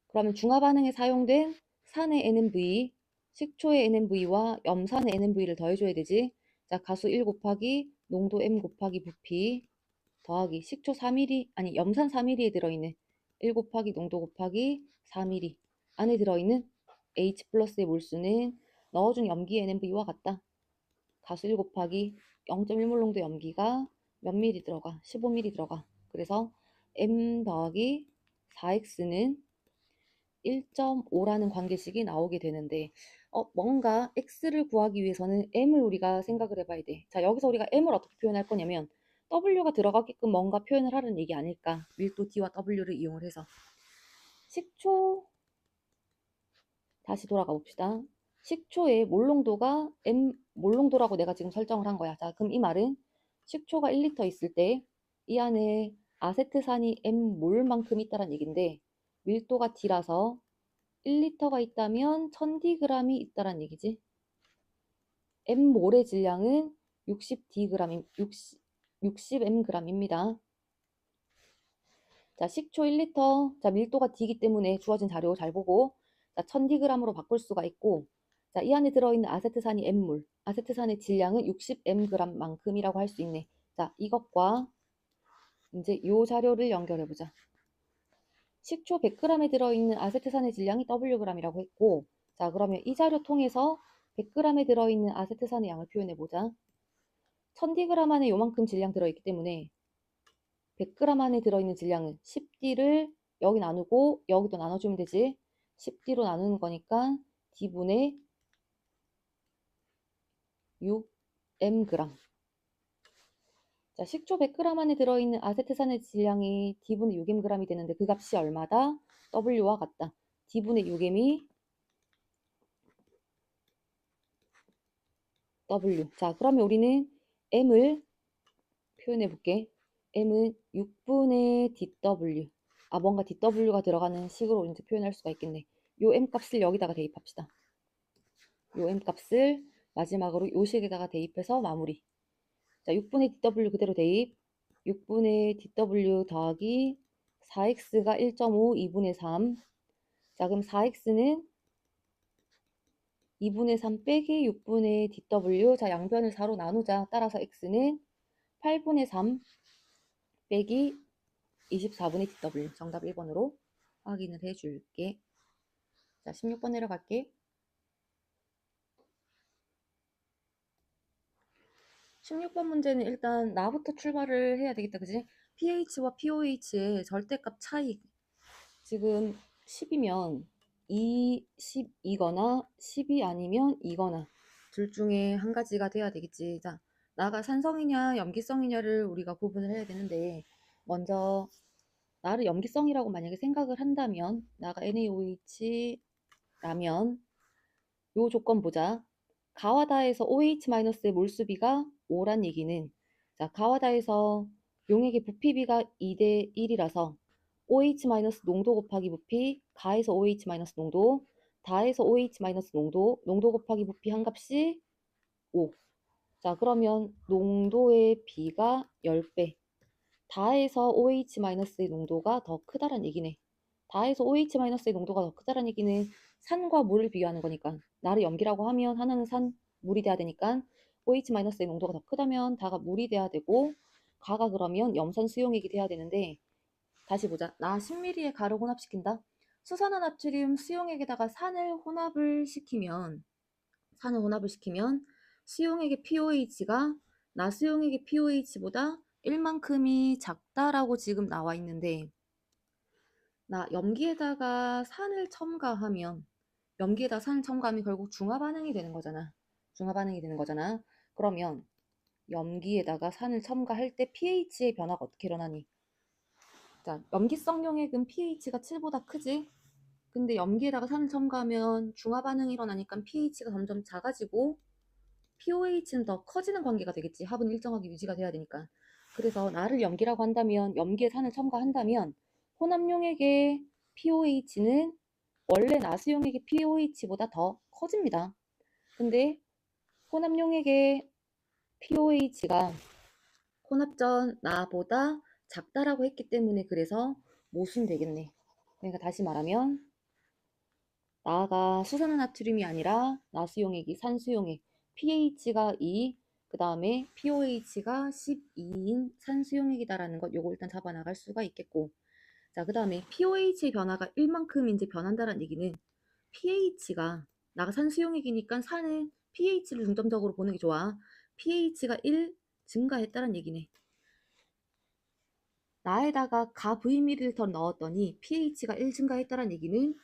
그러면 중화반응에 사용된 산의 NMV, 식초의 NMV와 염산의 NMV를 더해줘야 되지. 자, 가수 1 곱하기 농도 M 곱하기 부피 더하기 식초 4ml, 아니 염산 4ml에 들어있는 1 곱하기 농도 곱하기 4ml 안에 들어있는 H 플러스의 몰수는 넣어준 염기 NMV와 같다. 가수 1 곱하기 0.1몰 농도 염기가 몇 ml 들어가? 15ml 들어가. 그래서 M 더하기 4X는 1.5라는 관계식이 나오게 되는데 뭔가 X를 구하기 위해서는 M을 우리가 생각을 해봐야 돼. 자, 여기서 우리가 M을 어떻게 표현할 거냐면 W가 들어가게끔 뭔가 표현을 하는 얘기 아닐까. 밀도 D와 W를 이용을 해서 식초 다시 돌아가 봅시다. 식초의 몰농도가 M 몰농도라고 내가 지금 설정을 한 거야. 자, 그럼 이 말은 식초가 1리터 있을 때 이 안에 아세트산이 M 몰만큼 있다는 얘긴데 밀도가 D라서 1리터가 있다면 1000dg이 있다란 얘기지. M몰의 질량은 60mg입니다. 자, 식초 1리터. 자, 밀도가 D이기 때문에 주어진 자료 잘 보고 자, 1000dg으로 바꿀 수가 있고 자, 이 안에 들어있는 아세트산이 M몰. 아세트산의 질량은 60mg만큼이라고 할 수 있네. 자, 이것과 이제 이 자료를 연결해보자. 식초 100g에 들어있는 아세트산의 질량이 Wg이라고 했고 자, 그러면 이 자료 통해서 100g에 들어있는 아세트산의 양을 표현해보자. 1000d 안에 요만큼 질량 들어있기 때문에 100g 안에 들어있는 질량은 10d를 여기 나누고 여기도 나눠주면 되지. 10d로 나누는 거니까 d분의 6mg. 자, 식초 100g 안에 들어있는 아세트산의 질량이 d분의 6mg이 되는데 그 값이 얼마다? W와 같다. d분의 6m이 W. 자, 그러면 우리는 M을 표현해 볼게. M은 6분의 DW. 뭔가 DW가 들어가는 식으로 이제 표현할 수가 있겠네. 요 m 값을 여기다가 대입합시다. 요 m 값을 마지막으로 요 식에다가 대입해서 마무리. 자, 6분의 dw 그대로 대입. 6분의 dw 더하기 4x가 1.5, 2분의 3. 자, 그럼 4x는 2분의 3 빼기 6분의 dw. 자, 양변을 4로 나누자. 따라서 x는 8분의 3 빼기 24분의 dw. 정답 1번으로 확인을 해줄게. 자, 16번 내려갈게. 16번 문제는 일단 나부터 출발을 해야 되겠다. 그지? pH와 pOH의 절대값 차이. 지금 10이면 2, 10이거나 10이 아니면 2거나 둘 중에 한 가지가 돼야 되겠지. 자, 나가 산성이냐 염기성이냐를 우리가 구분을 해야 되는데, 먼저 나를 염기성이라고 만약에 생각을 한다면, 나가 NaOH라면 요 조건 보자. 가와 다에서 OH-의 몰수비가 5란 얘기는, 자, 가와 다에서 용액의 부피비가 2대 1이라서 OH- 농도 곱하기 부피, 가에서 OH- 농도, 다에서 OH- 농도 곱하기 부피 한 값이 5. 자, 그러면 농도의 비가 10배. 다에서 OH-의 농도가 더 크다란 얘기네. 다에서 OH-의 농도가 더 크다란 얘기는 산과 물을 비교하는 거니까, 나를 염기라고 하면 하나는 산, 물이 돼야 되니까 OH-의 농도가 더 크다면 다가 물이 돼야 되고, 가가 그러면 염산 수용액이 돼야 되는데, 다시 보자. 나 10ml의 가를 혼합시킨다. 수산화나트륨 수용액에다가 산을 혼합을 시키면 수용액의 pOH가 나 수용액의 pOH보다 1만큼이 작다라고 지금 나와 있는데, 나 염기에다가 산을 첨가하면 결국 중화 반응이 되는 거잖아. 중화 반응이 되는 거잖아. 그러면 염기에다가 산을 첨가할 때 pH의 변화가 어떻게 일어나니? 자, 염기성 용액은 pH가 7보다 크지? 근데 염기에다가 산을 첨가하면 중화 반응이 일어나니까 pH가 점점 작아지고 pOH는 더 커지는 관계가 되겠지. 합은 일정하게 유지가 돼야 되니까. 그래서 나를 염기라고 한다면, 염기에 산을 첨가한다면 혼합용액의 pOH는 원래 나수용액의 pOH보다 더 커집니다. 근데 혼합용액의 pOH가 혼합전 나보다 작다라고 했기 때문에, 그래서 모순 되겠네. 그러니까 다시 말하면 나가 수산화나트륨이 아니라 나수용액이 산수용액, pH가 2, 그 다음에 pOH가 12인 산수용액이다라는 것, 요거 일단 잡아 나갈 수가 있겠고, 자, 그 다음에 pOH의 변화가 1만큼 이제 변한다는 얘기는, pH가 나가 산수용액이니까 산은 pH를 중점적으로 보는 게 좋아. pH가 1 증가했다는 얘기네. 나에다가 가 Vml을 더 넣었더니 pH가 1 증가했다는 얘기는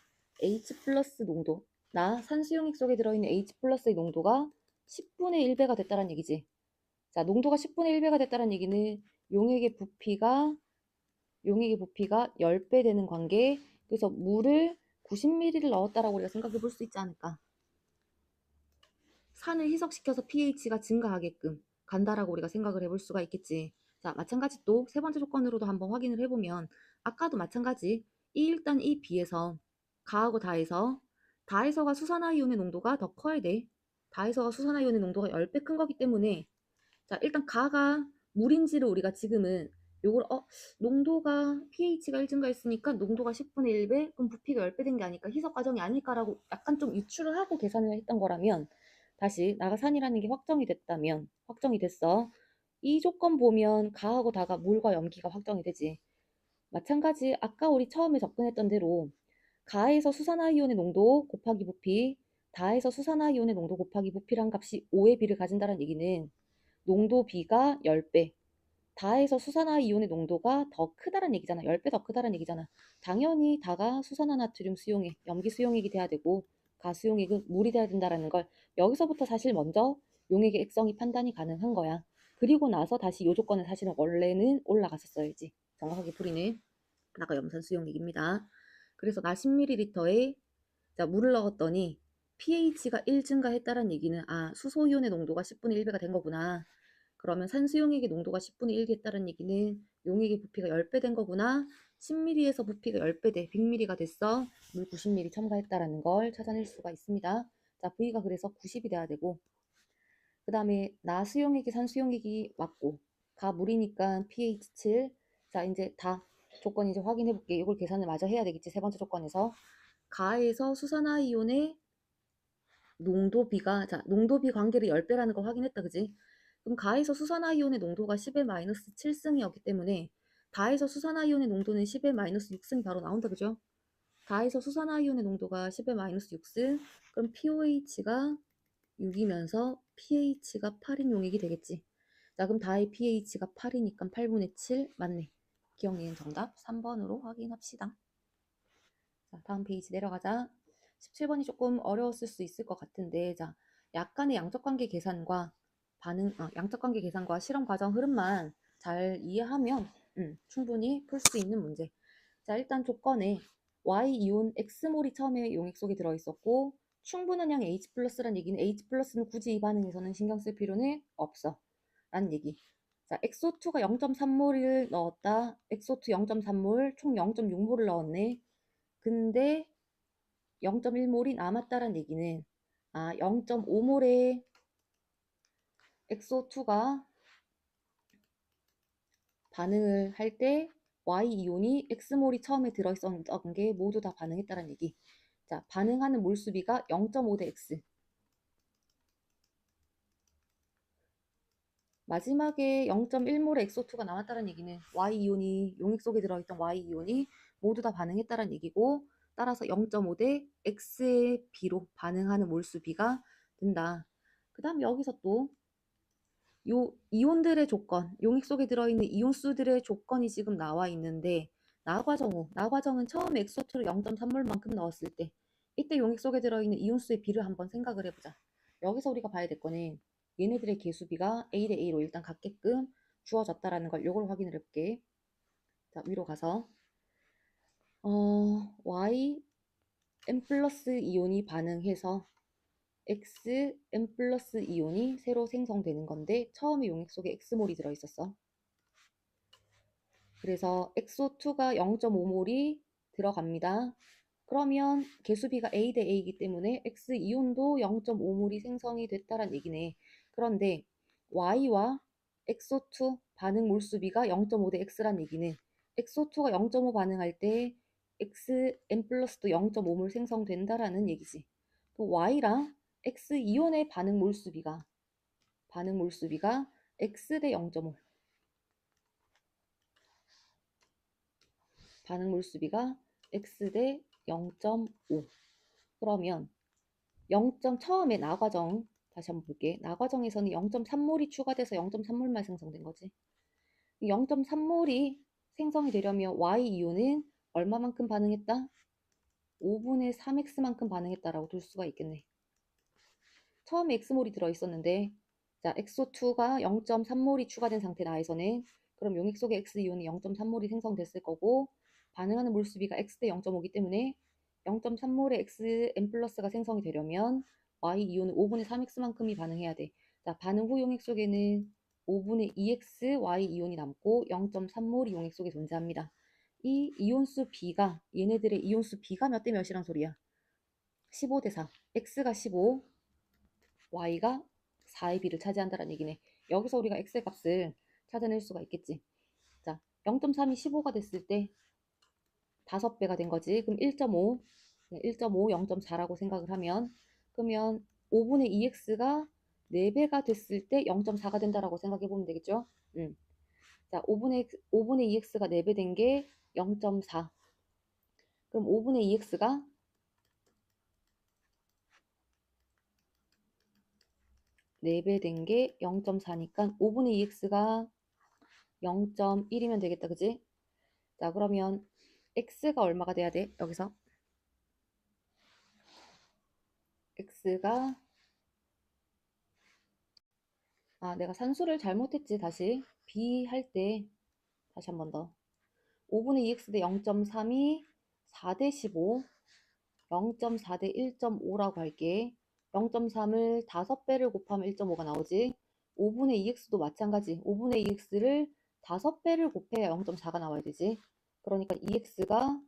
H 플러스 농도, 나 산수용액 속에 들어있는 H 플러스의 농도가 10분의 1배가 됐다는 얘기지. 자, 농도가 10분의 1배가 됐다는 얘기는 용액의 부피가 10배 되는 관계. 그래서 물을 90ml를 넣었다라고 우리가 생각해 볼 수 있지 않을까. 산을 희석시켜서 pH가 증가하게끔 간다라고 우리가 생각을 해볼 수가 있겠지. 자, 마찬가지 또 세 번째 조건으로도 한번 확인을 해보면, 아까도 마찬가지 일단 이 B에서 가하고 다에서가 수산화이온의 농도가 더 커야 돼. 다에서가 수산화이온의 농도가 10배 큰 거기 때문에, 자, 일단 가가 물인지를 우리가 지금은 요걸 농도가 pH가 1 증가했으니까 농도가 10분의 1배, 그럼 부피가 10배 된 게 아닐까, 희석 과정이 아닐까라고 약간 좀 유추를 하고 계산을 했던 거라면, 다시 나가산이라는 게 확정이 됐어. 이 조건 보면 가하고 다가 물과 염기가 확정이 되지. 마찬가지 아까 우리 처음에 접근했던 대로 가에서 수산화이온의 농도 곱하기 부피, 다에서 수산화이온의 농도 곱하기 부피란 값이 5의 비를 가진다는 얘기는 농도 비가 10배, 다에서 수산화이온의 농도가 더 크다는 얘기잖아. 10배 더 크다는 얘기잖아. 당연히 다가 수산화나트륨 수용액, 염기 수용액이 돼야 되고, 가수용액은 물이 돼야 된다라는 걸 여기서부터 사실 먼저 용액의 액성이 판단이 가능한 거야. 그리고 나서 다시 요 조건은 사실은 원래는 올라갔었어야지. 정확하게 풀이는 나가 염산 수용액입니다. 그래서 나 10ml에 자, 물을 넣었더니 pH가 1 증가했다는 얘기는, 아, 수소이온의 농도가 10분의 1배가 된 거구나. 그러면 산수용액의 농도가 10분의 1 됐다는 얘기는 용액의 부피가 10배 된 거구나. 10mm에서 부피가 10배 돼 100mm가 됐어. 물 90mm 첨가했다라는 걸 찾아낼 수가 있습니다. 자, V가 그래서 90이 돼야 되고, 그 다음에 나 수용액이 산 수용액이 맞고, 가 물이니까 pH 7. 자, 이제 다 조건 이제 확인해 볼게. 이걸 계산을 마저 해야 되겠지. 세 번째 조건에서 가에서 수산화이온의 농도비가, 자, 농도비 관계를 10배라는 거 확인했다, 그지? 그럼 가에서 수산화이온의 농도가 10의 마이너스 7승이었기 때문에 다에서 수산화이온의 농도는 10의 마이너스 6승이 바로 나온다, 그죠? 다에서 수산화이온의 농도가 10의 마이너스 6승, 그럼 pOH가 6이면서 pH가 8인 용액이 되겠지. 자, 그럼 다의 pH가 8이니까 8분의 7 맞네. 기억니은 정답 3번으로 확인합시다. 자, 다음 페이지 내려가자. 17번이 조금 어려웠을 수 있을 것 같은데, 자, 약간의 양적관계 계산과 양적관계 계산과 실험 과정 흐름만 잘 이해하면 충분히 풀 수 있는 문제. 자, 일단 조건에 Y이온 X몰이 처음에 용액 속에 들어있었고 충분한 양의 H 플러스란 얘기는 H 플러스는 굳이 이 반응에서는 신경 쓸 필요는 없어 라는 얘기. 자, XO2가 0.3몰을 넣었다. XO2 0.3몰, 총 0.6몰을 넣었네. 근데 0.1몰이 남았다는 얘기는 0.5몰의 XO2가 반응을 할 때 Y이온이 X몰이 처음에 들어있었던 게 모두 다 반응했다는 얘기. 자, 반응하는 몰수비가 0.5 대 X. 마지막에 0.1몰의 XO2가 남았다는 얘기는 Y이온이, 용액 속에 들어있던 Y이온이 모두 다 반응했다는 얘기고, 따라서 0.5 대 X의 비로 반응하는 몰수비가 된다. 그 다음 여기서 또 요 이온들의 조건, 용액 속에 들어있는 이온수들의 조건이 지금 나와 있는데, 나과정은 처음에 엑소트를 0.3몰만큼 넣었을 때 이때 용액 속에 들어있는 이온수의 비를 한번 생각을 해보자. 여기서 우리가 봐야 될 거는 얘네들의 개수비가 A 대 A로 일단 같게끔 주어졌다라는 걸, 요걸 확인을 해볼게. 자, 위로 가서 Y M 플러스 이온이 반응해서 X M 플러스 이온이 새로 생성되는 건데, 처음에 용액 속에 X몰이 들어있었어. 그래서 XO2가 0.5몰이 들어갑니다. 그러면 개수비가 A 대 A이기 때문에 X이온도 0.5몰이 생성이 됐다는 얘기네. 그런데 Y와 XO2 반응 몰수비가 0.5 대 X란 얘기는 XO2가 0.5 반응할 때 XN 플러스도 0.5몰 생성된다라는 얘기지. Y랑 X이온의 반응 몰수비가 X 대 0.5, 반응 몰수비가 X 대 0.5. 그러면 처음에 나과정 다시 한번 볼게. 나과정에서는 0.3몰이 추가돼서 0.3몰만 생성된 거지. 0.3몰이 생성이 되려면 Y이온은 얼마만큼 반응했다? 5분의 3X만큼 반응했다라고 둘 수가 있겠네. 처음에 X몰이 들어있었는데, 자, XO2가 0.3몰이 추가된 상태 나에서는 그럼 용액 속의 X이온이 0.3몰이 생성됐을 거고, 반응하는 몰수비가 X 대 0.5이기 때문에 0.3몰의 XN 플러스가 생성이 되려면 Y이온은 5분의 3X만큼이 반응해야 돼. 자, 반응 후 용액 속에는 5분의 2X Y이온이 남고 0.3몰이 용액 속에 존재합니다. 이 이온수 B가, 얘네들의 이온수 B가 몇 대 몇이란 소리야? 15 대 4. X가 15, Y가 4의 B를 차지한다는 얘기네. 여기서 우리가 X의 값을 찾아낼 수가 있겠지. 자, 0.3이 15가 됐을 때 5배가 된 거지. 그럼 1.5, 0.4라고 생각을 하면, 그러면 5분의 2x가 4배가 됐을 때 0.4가 된다라고 생각해 보면 되겠죠? 자, 5분의 2x가 4배 된 게 0.4. 그럼 5분의 2x가 4배 된 게 0.4니까 5분의 2x가 0.1이면 되겠다, 그지? 자, 그러면 x가 얼마가 돼야 돼? 여기서 x가, 내가 산수를 잘못했지. 다시 b 할 때 다시 한 번 더. 5분의 2x 대 0.3이 4대 15, 0.4 대 1.5라고 할게. 0.3을 5배를 곱하면 1.5가 나오지. 5분의 2x도 마찬가지. 5분의 2x를 5배를 곱해야 0.4가 나와야 되지. 그러니까 2x가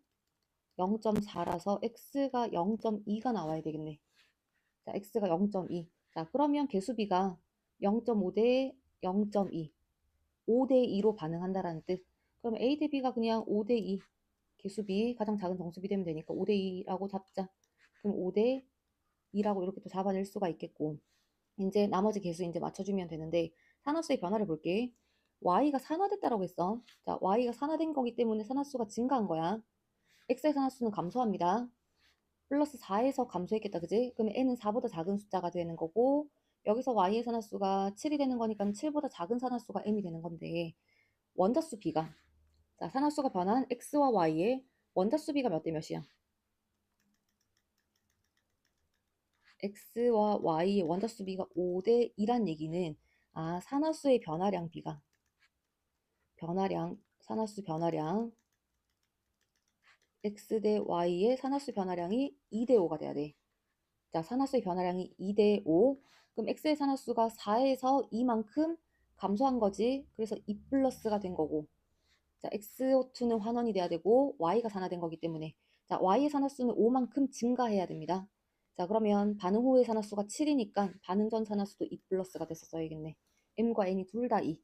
0.4라서 x가 0.2가 나와야 되겠네. 자, x가 0.2. 자, 그러면 개수비가 0.5 대 0.2. 5대 2로 반응한다라는 뜻. 그러면 a 대 b가 그냥 5대 2. 개수비 가장 작은 정수비 되면 되니까 5대 2라고 잡자. 그럼 5대 2라고 이렇게 또 잡아낼 수가 있겠고. 이제 나머지 개수 이제 맞춰주면 되는데 산화수의 변화를 볼게. y가 산화됐다라고 했어. 자, y가 산화된 거기 때문에 산화수가 증가한 거야. x의 산화수는 감소합니다. 플러스 4에서 감소했겠다, 그지? 그러면 n은 4보다 작은 숫자가 되는 거고 여기서 y의 산화수가 7이 되는 거니까 7보다 작은 산화수가 m이 되는 건데 원자수 b가 자, 산화수가 변한 x와 y의 원자수 b가 몇 대 몇이야? x와 y의 원자수 b가 5대 2란 얘기는 산화수의 변화량 b가 산화수 변화량 x 대 y의 산화수 변화량이 2대 5가 돼야 돼. 자, 산화수의 변화량이 2대 5. 그럼 x의 산화수가 4에서 2만큼 감소한 거지. 그래서 2 플러스가 된 거고. 자, XO2는 환원이 돼야 되고 Y가 산화된 거기 때문에 자, Y의 산화수는 5만큼 증가해야 됩니다. 자, 그러면 반응 후의 산화수가 7이니까 반응 전 산화수도 2 플러스가 돼서 써야겠네. M과 N이 둘 다 2.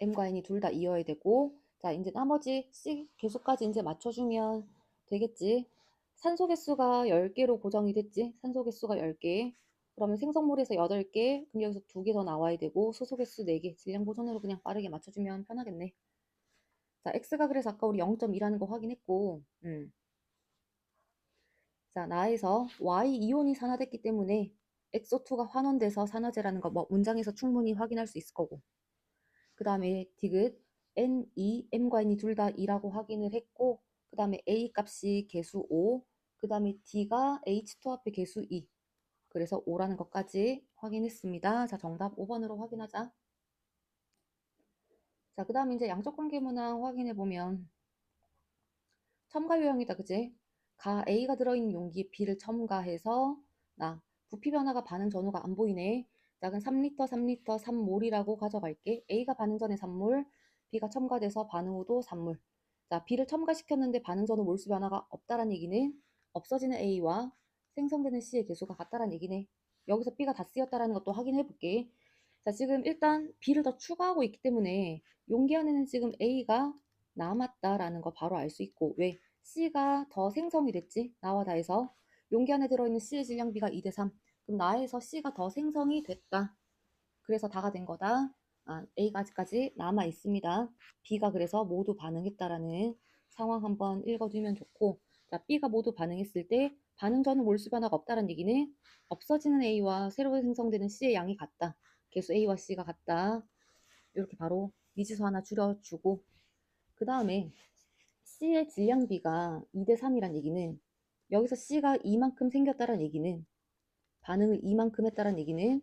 M과 N이 둘 다 2여야 되고 자, 이제 나머지 C 개수까지 이제 맞춰주면 되겠지. 산소 개수가 10개로 고정이 됐지. 산소 개수가 10개. 그러면 생성물에서 8개, 그럼 여기서 2개 더 나와야 되고 수소 개수 4개. 질량 보존으로 그냥 빠르게 맞춰주면 편하겠네. 자, x가 그래서 아까 우리 0.2라는 거 확인했고, 자, 나에서 y 이온이 산화됐기 때문에 XO2가 환원돼서 산화제라는 거 뭐 문장에서 충분히 확인할 수 있을 거고. 그 다음에 디귿 N2, M과 N이 둘 다 2라고 확인을 했고, 그 다음에 A 값이 개수 5, 그 다음에 D가 H2 합의 개수 2. 그래서 5라는 것까지 확인했습니다. 자, 정답 5번으로 확인하자. 자, 그 다음에 이제 양적 관계 문항 확인해 보면 첨가 요형이다, 그지? A가 들어있는 용기에 B를 첨가해서 부피 변화가 반응 전후가 안 보이네. 자, 그럼 3리터, 3리터, 3몰이라고 가져갈게. A가 반응 전에 3몰, B가 첨가돼서 반응 후도 3몰. 자, B를 첨가시켰는데 반응 전후 몰수 변화가 없다란 얘기는 없어지는 A와 생성되는 C의 개수가 같다란 얘기네. 여기서 B가 다 쓰였다라는 것도 확인해 볼게. 자, 지금 일단 B를 더 추가하고 있기 때문에 용기 안에는 지금 A가 남았다라는 거 바로 알 수 있고 왜? C가 더 생성이 됐지? 나와 다해서 용기 안에 들어있는 C의 질량비가 2대 3. 그럼 나에서 C가 더 생성이 됐다. 그래서 다가 된 거다. A까지 남아 있습니다. B가 그래서 모두 반응했다라는 상황 한번 읽어두면 좋고 자, B가 모두 반응했을 때 반응 전후 몰수 변화가 없다는 얘기는 없어지는 A와 새로 생성되는 C의 양이 같다. 개수 A와 C가 같다. 이렇게 바로 미지수 하나 줄여주고 그 다음에 C의 질량비가 2대 3이란 얘기는 여기서 C가 이만큼 생겼다는 얘기는 반응을 이만큼 했다는 얘기는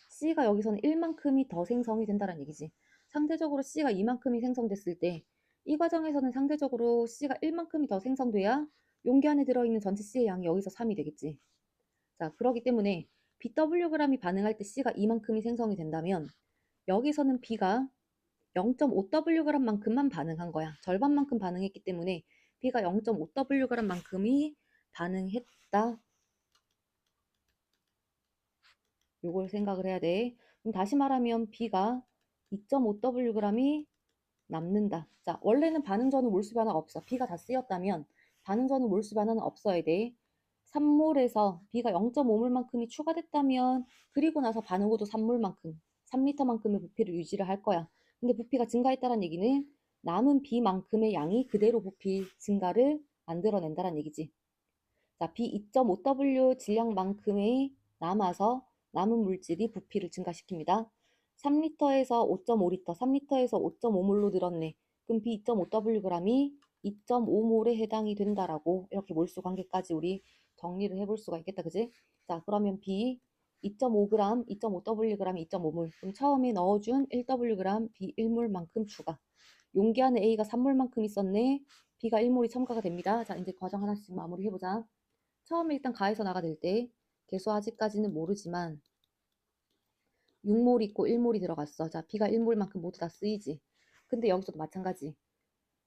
C가 여기서는 1만큼이 더 생성이 된다는 얘기지. 상대적으로 C가 이만큼이 생성됐을 때 이 과정에서는 상대적으로 C가 1만큼이 더 생성돼야 용기 안에 들어있는 전체 C의 양이 여기서 3이 되겠지. 자, 그러기 때문에 BWg이 반응할 때 C가 이만큼이 생성이 된다면 여기서는 B가 0.5wg만큼만 반응한 거야. 절반만큼 반응했기 때문에 B가 0.5wg만큼이 반응했다. 요걸 생각을 해야 돼. 그럼 다시 말하면 B가 2.5wg이 남는다. 자, 원래는 반응 전후 몰수 변화가 없어. B가 다 쓰였다면 반응 전후 몰수 변화는 없어야 돼. 3몰에서 B가 0.5몰만큼이 추가됐다면 그리고 나서 반응 후도 3몰만큼, 3리터만큼의 부피를 유지를 할 거야. 근데 부피가 증가했다는 얘기는 남은 B만큼의 양이 그대로 부피 증가를 만들어낸다는 얘기지. 자, B 2.5W 질량만큼의 남아서 남은 물질이 부피를 증가시킵니다. 3리터에서 5.5리터, 3리터에서 5.5몰로 늘었네. 그럼 B 2.5Wg이 2.5몰에 해당이 된다라고 이렇게 몰수 관계까지 우리 정리를 해볼 수가 있겠다, 그지? 자, 그러면 B 2.5g, 2.5Wg이 2.5몰. 그럼 처음에 넣어준 1Wg, B 1몰만큼 추가. 용기 안에 A가 3몰만큼 있었네. B가 1몰이 첨가가 됩니다. 자, 이제 과정 하나씩 마무리해보자. 처음에 일단 가에서 나가 될 때 개수 아직까지는 모르지만 6몰 있고 1몰이 들어갔어. 자, B가 1몰만큼 모두 다 쓰이지. 근데 여기서도 마찬가지.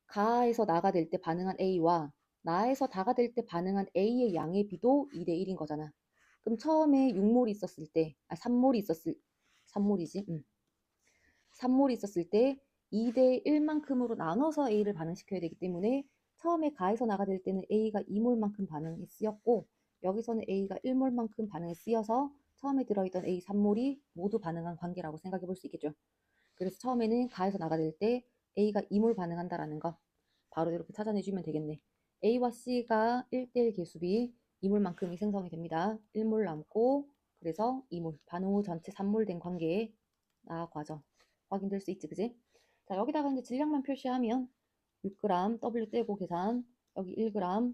가에서 나가 될 때 반응한 A와 나에서 다가 될 때 반응한 A의 양의 비도 2대 1인 거잖아. 그럼 처음에 6몰이 있었을 때, 3몰이 있었을, 3몰이지? 3몰이 있었을 때 2대 1만큼으로 나눠서 A를 반응시켜야 되기 때문에 처음에 가에서 나가 될 때는 A가 2몰만큼 반응이 쓰였고 여기서는 A가 1몰만큼 반응이 쓰여서 처음에 들어있던 A 3몰이 모두 반응한 관계라고 생각해 볼 수 있겠죠. 그래서 처음에는 가에서 나가 될 때 A가 2몰 반응한다라는 거 바로 이렇게 찾아내주면 되겠네. A와 C가 1대1 계수비 2몰만큼이 생성이 됩니다. 1몰 남고 그래서 2몰 반응 후 전체 3몰 된 관계에 나 과정 확인될 수 있지, 그지? 자, 여기다가 이제 질량만 표시하면 6g W 떼고 계산 여기 1g.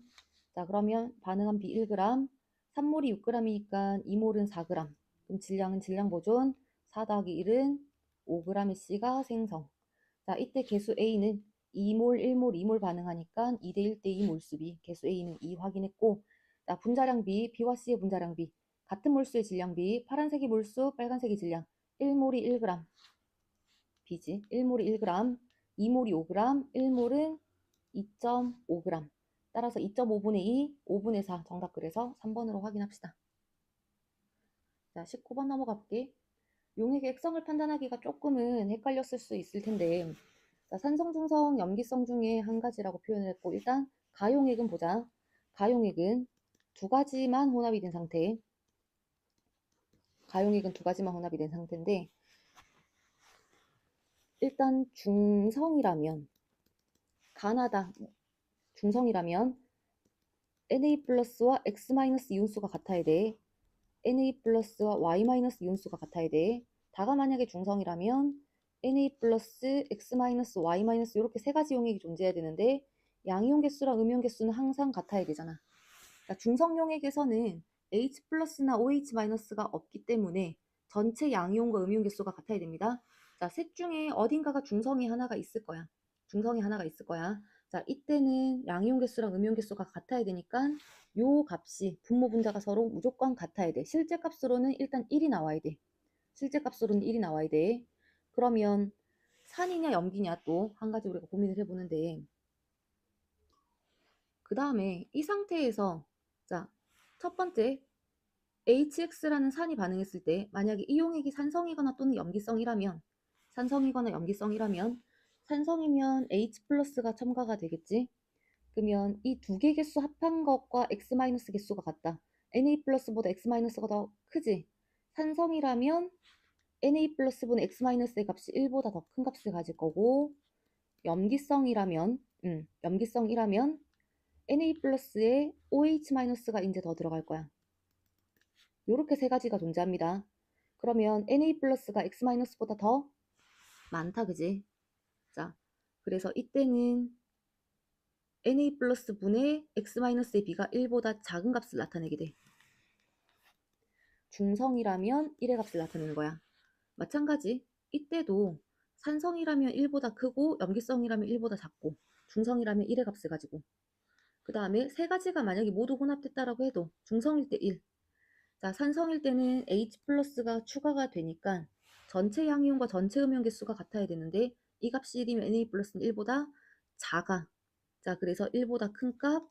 자, 그러면 반응한 비 1g 3몰이 6g이니까 2몰은 4g. 그럼 질량은 질량 보존 4 더하기 1은 5g의 C가 생성. 자, 이때 개수 A는 2몰, 1몰, 2몰 반응하니까 2대 1대 2 몰수비. 개수 A는 2 확인했고, 자, 분자량 B, B와 C의 분자량 B. 같은 몰수의 질량 B, 파란색이 몰수, 빨간색이 질량. 1몰이 1g, B지. 1몰이 1g, 2몰이 5g, 1몰은 2.5g. 따라서 2.5분의 2, 5분의 4 정답. 그래서 3번으로 확인합시다. 자, 19번 넘어가 볼게. 용액의 액성을 판단하기가 조금은 헷갈렸을 수 있을 텐데, 자, 산성, 중성, 염기성 중에 한 가지라고 표현을 했고, 일단 가용액은 보자. 가용액은 두 가지만 혼합이 된 상태. 가용액은 두 가지만 혼합이 된 상태인데, 일단 중성이라면, 가나다 중성이라면 Na 플러스와 X 마이너스 이온수가 같아야 돼. Na 플러스와 Y 마이너스 이온수가 같아야 돼. 다가 만약에 중성이라면 Na 플러스 X 마이너스 Y 마이너스 이렇게 세 가지 용액이 존재해야 되는데 양이온 개수랑 음이온 개수는 항상 같아야 되잖아. 그러니까 중성 용액에서는 H 플러스나 OH 마이너스가 없기 때문에 전체 양이온과 음이온 개수가 같아야 됩니다. 자, 셋 중에 어딘가가 중성이 하나가 있을 거야. 중성이 하나가 있을 거야. 자, 이때는 양이온 개수랑 음이온 개수가 같아야 되니까 요 값이 분모 분자가 서로 무조건 같아야 돼. 실제 값으로는 일단 1이 나와야 돼. 실제 값으로는 1이 나와야 돼. 그러면 산이냐 염기냐 또 한 가지 우리가 고민을 해보는데 그 다음에 이 상태에서 자, 첫 번째 HX라는 산이 반응했을 때 만약에 이용액이 산성이거나 또는 염기성이라면 산성이면 H 플러스가 첨가가 되겠지. 그러면 이 두 개 개수 합한 것과 X 마이너스 개수가 같다. Na 플러스보다 X 마이너스가 더 크지. 산성이라면 Na 플러스분의 X 마이너스의 값이 1보다 더 큰 값을 가질 거고 염기성이라면 Na 플러스에 OH 마이너스가 이제 더 들어갈 거야. 요렇게 세 가지가 존재합니다. 그러면 Na 플러스가 X 마이너스보다 더 많다, 그지? 자, 그래서 이때는 Na 플러스 분의 X 마이너스의 B가 1보다 작은 값을 나타내게 돼. 중성이라면 1의 값을 나타내는 거야. 마찬가지, 이때도 산성이라면 1보다 크고 염기성이라면 1보다 작고 중성이라면 1의 값을 가지고 그 다음에 세 가지가 만약에 모두 혼합됐다라고 해도 중성일 때 1. 자, 산성일 때는 H 플러스가 추가가 되니까 전체 양이온과 전체 음이온 개수가 같아야 되는데 이 값이 1이면 Na 플러스는 1보다 작아. 자, 그래서 1보다 큰 값,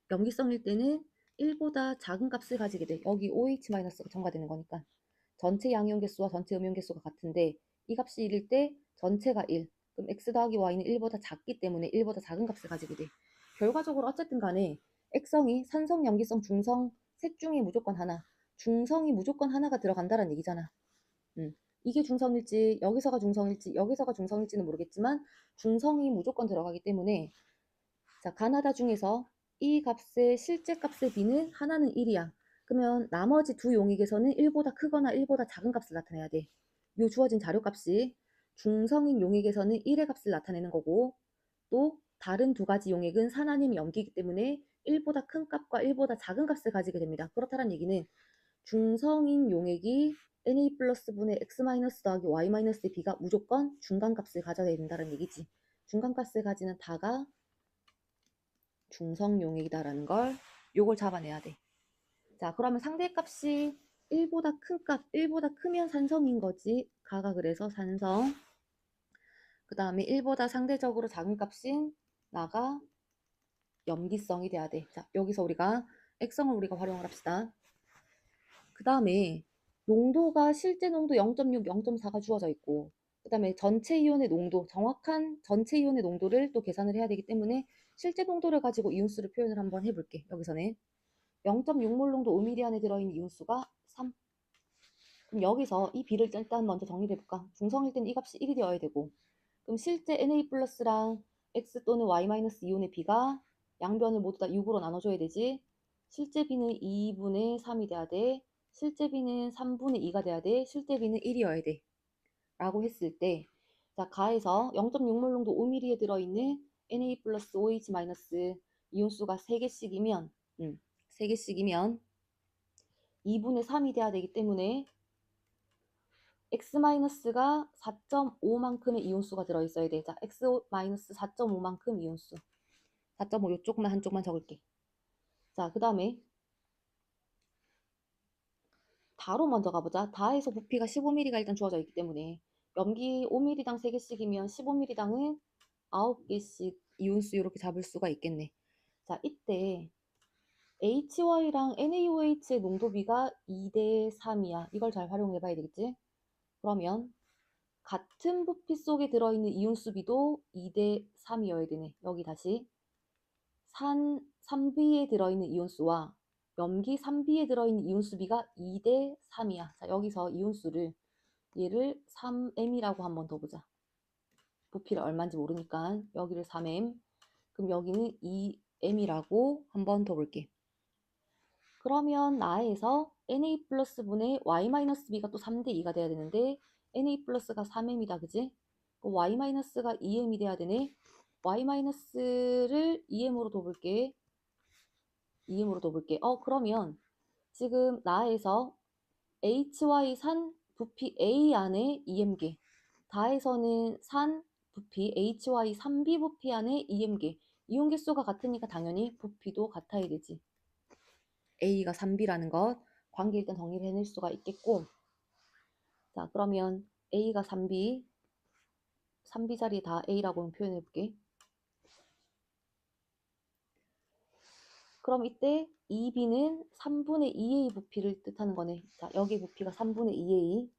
염기성일 때는 1보다 작은 값을 가지게 돼. 여기 OH-가 첨가되는 거니까. 전체 양이온 개수와 전체 음이온 개수가 같은데 이 값이 1일 때 전체가 1. 그럼 X 더하기 Y는 1보다 작기 때문에 1보다 작은 값을 가지게 돼. 결과적으로 어쨌든 간에 액성이 산성, 염기성, 중성 셋 중에 무조건 하나. 중성이 무조건 하나가 들어간다는 얘기잖아. 이게 중성일지 여기서가 중성일지 여기서가 중성일지는 모르겠지만 중성이 무조건 들어가기 때문에 자, 가나다 중에서 이 값의 실제 값의 B는 하나는 1이야. 그러면 나머지 두 용액에서는 1보다 크거나 1보다 작은 값을 나타내야 돼. 요 주어진 자료값이 중성인 용액에서는 1의 값을 나타내는 거고 또 다른 두 가지 용액은 산 아니면 염기이기 때문에 1보다 큰 값과 1보다 작은 값을 가지게 됩니다. 그렇다는 얘기는 중성인 용액이 Na 플러스 분의 X 마이너스 더하기 Y 마이너스의 B가 무조건 중간값을 가져야 된다는 얘기지. 중간값을 가지는 다가 중성 용액이다라는 걸 요걸 잡아내야 돼. 자, 그러면 상대값이 1보다 큰 값, 1보다 크면 산성인 거지. 가가 그래서 산성. 그 다음에 1보다 상대적으로 작은 값인 나가 염기성이 돼야 돼. 자, 여기서 우리가 액성을 우리가 활용을 합시다. 그 다음에 농도가 실제 농도 0.6, 0.4가 주어져 있고, 그 다음에 전체 이온의 농도, 정확한 전체 이온의 농도를 또 계산을 해야 되기 때문에 실제 농도를 가지고 이온수를 표현을 한번 해볼게. 여기서는 0.6몰 농도 5ml 안에 들어있는 이온수가 3. 그럼 여기서 이 B를 일단 먼저 정리를 해볼까? 중성일 때는 이 값이 1이 되어야 되고, 그럼 실제 Na 플러스랑 X 또는 Y 마이너스 이온의 B가 양변을 모두 다 6으로 나눠줘야 되지. 실제 B는 2분의 3이 돼야 돼. 실제 B는 3분의 2가 돼야 돼. 실제 B는 1이어야 돼. 라고 했을 때, 자, 가에서 0.6몰 농도 5ml에 들어있는 Na 플러스 OH 마이너스 이온수가 3개씩이면, 3개씩이면 2분의 3이 돼야 되기 때문에 X-가 4.5만큼의 이온수가 들어있어야 돼. 자, X-4.5만큼 이온수. 4.5 요쪽만 한쪽만 적을게. 자, 그 다음에 다로 먼저 가보자. 다에서 부피가 15ml가 일단 주어져 있기 때문에 염기 5ml당 3개씩이면 15ml당은 9개씩 이온수 이렇게 잡을 수가 있겠네. 자, 이때 HY랑 NaOH의 농도비가 2대 3이야. 이걸 잘 활용해 봐야 되겠지? 그러면 같은 부피 속에 들어있는 이온수비도 2대 3이어야 되네. 여기 다시 산 3B에 들어있는 이온수와 염기 3B에 들어있는 이온수비가 2대 3이야. 자, 여기서 이온수를 얘를 3M이라고 한번 더 보자. 부피를 얼마인지 모르니까 여기를 3M, 그럼 여기는 2M이라고 한번 더 볼게. 그러면 나에서 Na 플러스 분의 Y 마이너스 B가 또 3대 2가 돼야 되는데 Na 플러스가 3M이다, 그지? Y 마이너스가 2M이 돼야 되네. Y 마이너스를 2M으로 둬볼게. 2M으로 둬볼게. 그러면 지금 나에서 HY 산 부피 A 안에 2M개, 다에서는 산 부피 HY 3B 부피 안에 2M개. 이온 개수가 같으니까 당연히 부피도 같아야 되지. A가 3B라는 것 관계 일단 정리를 해낼 수가 있겠고, 자, 그러면 A가 3B, 3B 자리에 다 A라고 표현해 볼게. 그럼 이때 2B는 3분의 2A 부피를 뜻하는 거네. 자, 여기 부피가 3분의 2A.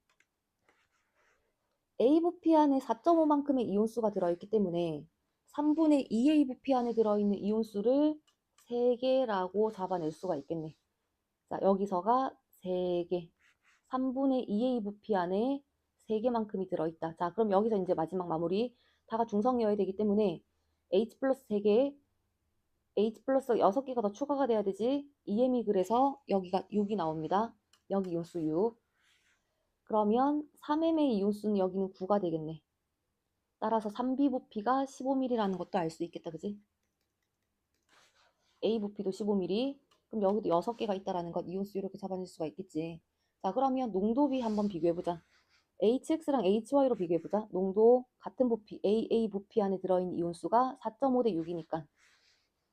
A 부피 안에 4.5만큼의 이온수가 들어있기 때문에 3분의 2A 부피 안에 들어있는 이온수를 3개라고 잡아낼 수가 있겠네. 자, 여기서가 3개. 3분의 2A 부피 안에 3개만큼이 들어있다. 자, 그럼 여기서 이제 마지막 마무리. 다가 중성이어야 되기 때문에 H 플러스 3개, H 플러스 6개가 더 추가가 돼야 되지. EM이 그래서 여기가 6이 나옵니다. 여기 이온수 6. 그러면 3M의 이온수는 여기는 9가 되겠네. 따라서 3B 부피가 15ml라는 것도 알 수 있겠다, 그지? A 부피도 15ml. 그럼 여기도 6개가 있다라는 것 이온수 이렇게 잡아낼 수가 있겠지. 자, 그러면 농도비 한번 비교해보자. HX랑 HY로 비교해보자. 농도 같은 부피 AA 부피 안에 들어있는 이온수가 4.5대 6이니까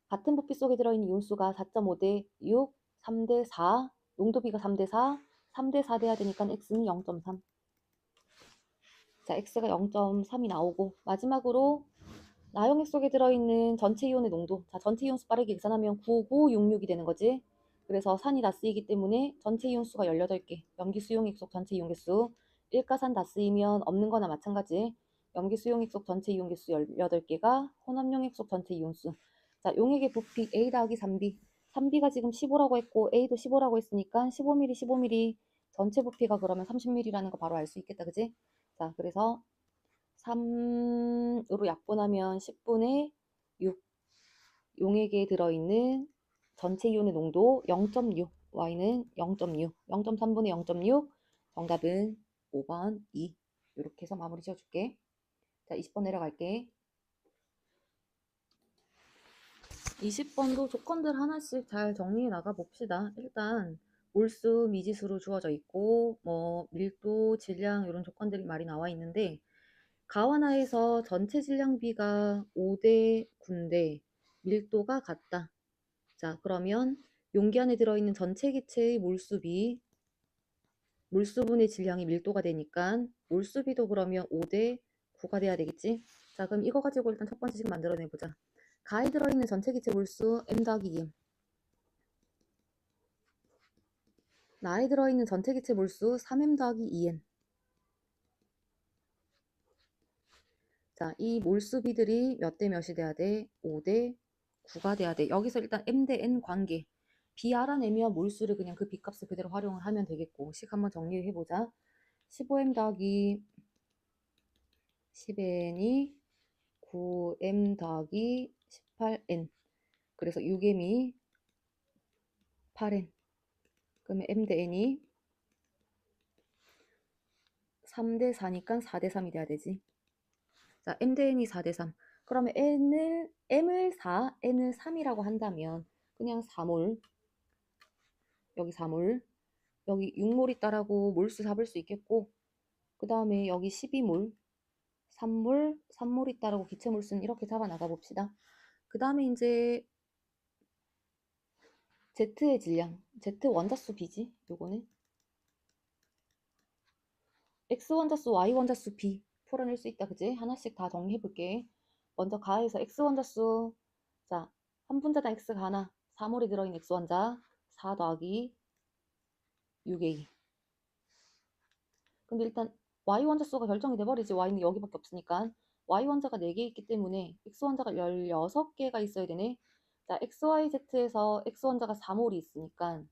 같은 부피 속에 들어있는 이온수가 4.5대 6, 3대 4, 농도비가 3대 4, 3대 4 돼야 되니까 X는 0.3. 자, X가 0.3이 나오고, 마지막으로 나용액 속에 들어있는 전체 이온의 농도. 자, 전체 이온수 빠르게 계산하면 9966이 되는 거지. 그래서 산이 다 쓰이기 때문에 전체 이온수가 18개. 염기 수용액 속 전체 이온 개수. 일가산 다 쓰이면 없는 거나 마찬가지. 염기 수용액 속 전체 이온 개수 18개가 혼합용액 속 전체 이온수. 자, 용액의 부피 A 더하기 3B. 3B가 지금 15라고 했고 A도 15라고 했으니까 15ml, 15ml 전체 부피가 그러면 30ml라는 거 바로 알 수 있겠다, 그지? 자, 그래서 3으로 약분하면 10분의 6 용액에 들어있는 전체 이온의 농도 0.6, Y는 0.6, 0.3분의 0.6, 정답은 5번 2. 이렇게 해서 마무리 지어줄게. 자, 20번 내려갈게. 20번도 조건들 하나씩 잘 정리해 나가 봅시다. 일단 몰수, 미지수로 주어져 있고 뭐 밀도, 질량 이런 조건들이 많이 나와 있는데 가와나에서 전체 질량비가 5대 9인데 밀도가 같다. 자, 그러면 용기 안에 들어있는 전체 기체의 몰수비, 몰수분의 질량이 밀도가 되니까 몰수비도 그러면 5대 9가 돼야 되겠지? 자, 그럼 이거 가지고 일단 첫 번째 식 만들어내보자. 가에 들어있는 전체 기체 몰수 m 더하기 2m. 나에 들어있는 전체 기체 몰수 3m 더하기 2n. 자, 이 몰수비들이 몇 대 몇이 돼야 돼? 5대 9가 돼야 돼. 여기서 일단 m 대 n 관계. b 알아내면 몰수를 그냥 그 b 값을 그대로 활용을 하면 되겠고. 식 한번 정리를 해보자. 15m 더하기 10n이 9m 더하기 18n. 그래서 6m이 8n. 그러면 m 대 n이 3대 4니까 4대 3이 돼야 되지. 자, m 대 n이 4대 3. 그러면 m을 4, n을 3이라고 한다면 그냥 4몰, 여기 4몰, 여기 6몰 있다라고 몰수 잡을 수 있겠고, 그 다음에 여기 12몰, 3몰, 3몰 있다라고 기체 몰수는 이렇게 잡아 나가 봅시다. 그 다음에 이제 Z의 질량, Z 원자수 B지, 요거는. X 원자수, Y 원자수 B 풀어낼 수 있다, 그지? 하나씩 다 정리해 볼게. 먼저 가에서 X 원자수, 자, 한 분자당 X가 하나, 3몰이 들어있는 X 원자, 4 더하기 6A. 근데 일단 Y 원자수가 결정이 돼버리지. Y는 여기밖에 없으니까. Y 원자가 4개 있기 때문에 X 원자가 16개가 있어야 되네. 자, XYZ에서 X 원자가 4몰이 있으니까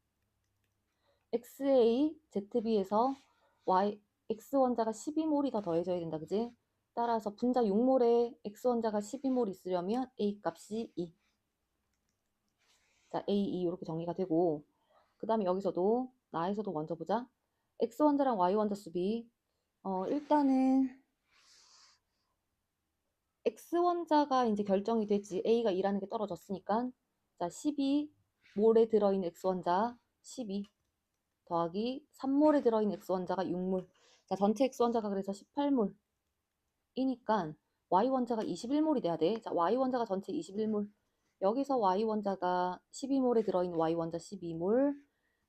XA, ZB에서 X 원자가 12몰이 더 더해져야 된다, 그지? 따라서 분자 6몰에 X 원자가 12몰 있으려면 A 값이 2. 자, A2 이렇게 정리가 되고, 그 다음에 여기서도 나에서도 먼저 보자. X 원자랑 Y 원자 수비. 일단은 X 원자가 이제 결정이 되지. A가 2라는 게 떨어졌으니까. 자, 12몰에 들어있는 X 원자 12 더하기 3몰에 들어있는 X 원자가 6몰. 자, 전체 X 원자가 그래서 18몰 이니까 Y 원자가 21몰이 돼야 돼. 자, Y 원자가 전체 21몰. 여기서 Y 원자가 12몰에 들어있는 Y 원자 12몰.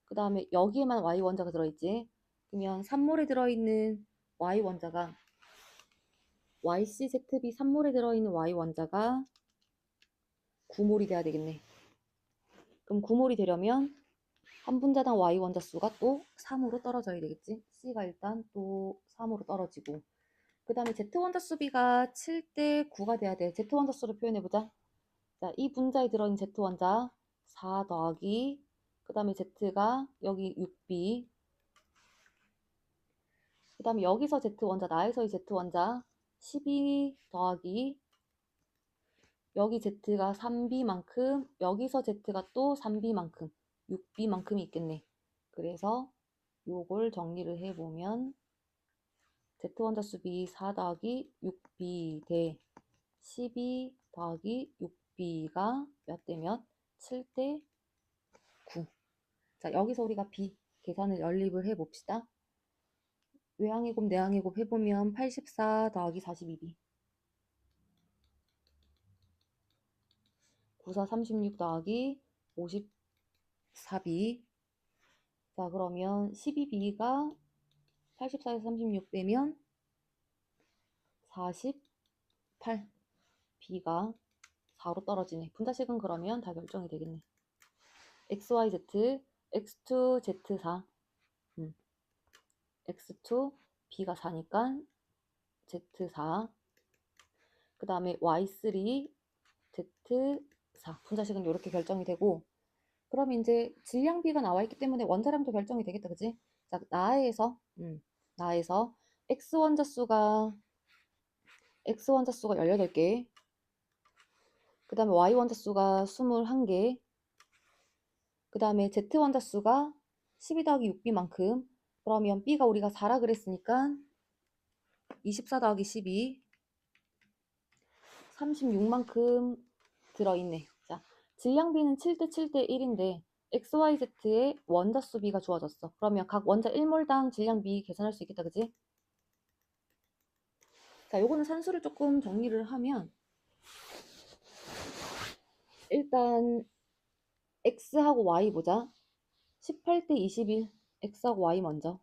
그 다음에 여기에만 Y 원자가 들어있지. 그러면 3몰에 들어있는 Y 원자가 YCZB 3몰에 들어있는 Y 원자가 9몰이 돼야 되겠네. 그럼 9몰이 되려면 한 분자당 Y 원자 수가 또 3으로 떨어져야 되겠지. C가 일단 또 3으로 떨어지고, 그 다음에 Z 원자 수비가 7대 9가 돼야 돼. Z 원자 수를 표현해보자. 자, 이 분자에 들어있는 Z 원자 4 더하기, 그 다음에 Z가 여기 6B, 그 다음에 여기서 Z 원자, 나에서의 Z 원자 12 더하기, 여기 Z가 3B만큼, 여기서 Z가 또 3B만큼, 6B만큼이 있겠네. 그래서 요걸 정리를 해보면 Z 원자 수비 4 더하기 6B 대 12 더하기 6B가 몇 대 몇? 7대 9. 자, 여기서 우리가 B 계산을 연립을 해봅시다. 외항의 곱 내항의 곱 해보면 84 더하기 42B, 94 36 더하기 54B. 자, 그러면 12B가 84에서 36 빼면 48. B가 4로 떨어지네. 분자식은 그러면 다 결정이 되겠네. XYZ, X2, Z4. X2, B가 4니까 Z4. 그 다음에 Y3, Z4. 분자식은 이렇게 결정이 되고, 그럼 이제 질량비가 나와 있기 때문에 원자량도 결정이 되겠다, 그지? 자, 나에서 X 원자수가 18개, 그 다음에 Y 원자수가 21개, 그 다음에 Z 원자수가 12 더하기 6B만큼. 그러면 B가 우리가 4라 그랬으니까 24 더하기 12, 36만큼 들어있네. 자, 질량비는 7대 7대 1인데 XYZ의 원자수 B가 주어졌어. 그러면 각 원자 1몰당 질량비 계산할 수 있겠다, 그지? 자, 요거는 산수를 조금 정리를 하면 일단 X하고 Y 보자. 18대 21, X하고 Y 먼저.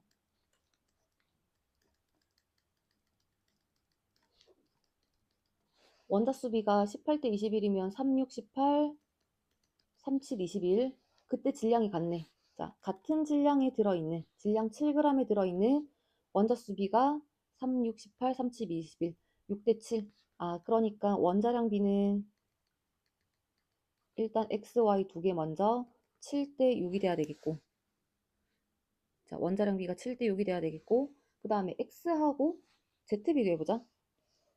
원자 수비가 18대 21이면 36, 18, 37, 21. 그때 질량이 같네. 자, 같은 질량에 들어있는, 질량 7g에 들어있는 원자 수비가 36, 18, 37, 21. 6대 7. 아, 그러니까 원자량비는 일단 X, Y 두 개 먼저 7대 6이 돼야 되겠고. 자, 원자량비가 7대 6이 돼야 되겠고. 그 다음에 X하고 Z 비교해보자.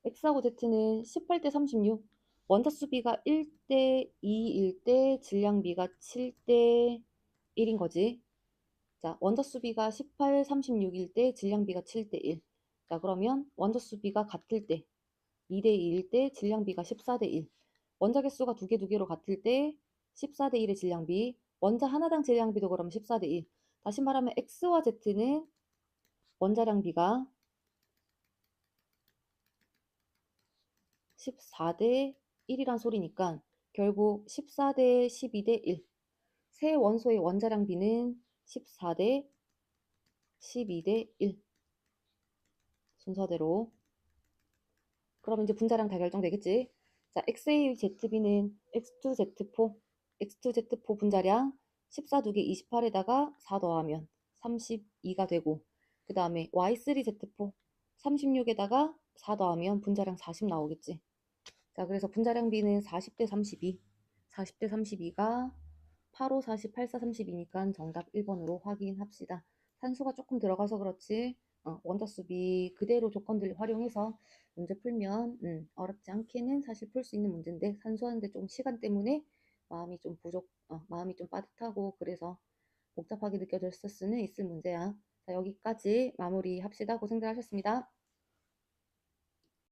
X하고 Z는 18대 36. 원자 수비가 1대 2일 때 질량비가 7대 1인 거지. 자, 원자 수비가 18, 36일 때 질량비가 7대 1. 자, 그러면 원자 수비가 같을 때 2대 2일 때 질량비가 14대 1. 원자 개수가 두 개로 같을 때 14대 1의 질량비. 원자 하나당 질량비도 그럼 14대 1. 다시 말하면 X와 Z는 원자량비가 14대 1이란 소리니까 결국 14대 12대 1. 세 원소의 원자량비는 14대 12대 1. 순서대로. 그럼 이제 분자량 다 결정되겠지? 자, XAZB는 X2Z4, X2Z4 분자량 14 두 개 28에다가 4 더하면 32가 되고, 그 다음에 Y3Z4 36에다가 4 더하면 분자량 40 나오겠지. 자, 그래서 분자량비는 40대 32. 40대 32가 85, 40, 84, 32니까 정답 1번으로 확인합시다. 산수가 조금 들어가서 그렇지 원자 수비 그대로 조건들 활용해서 문제 풀면 어렵지 않게는 사실 풀 수 있는 문제인데 산수하는데 좀 시간 때문에 마음이 좀 마음이 좀 빠듯하고 그래서 복잡하게 느껴질 수는 있을 문제야. 자, 여기까지 마무리합시다. 고생들 하셨습니다.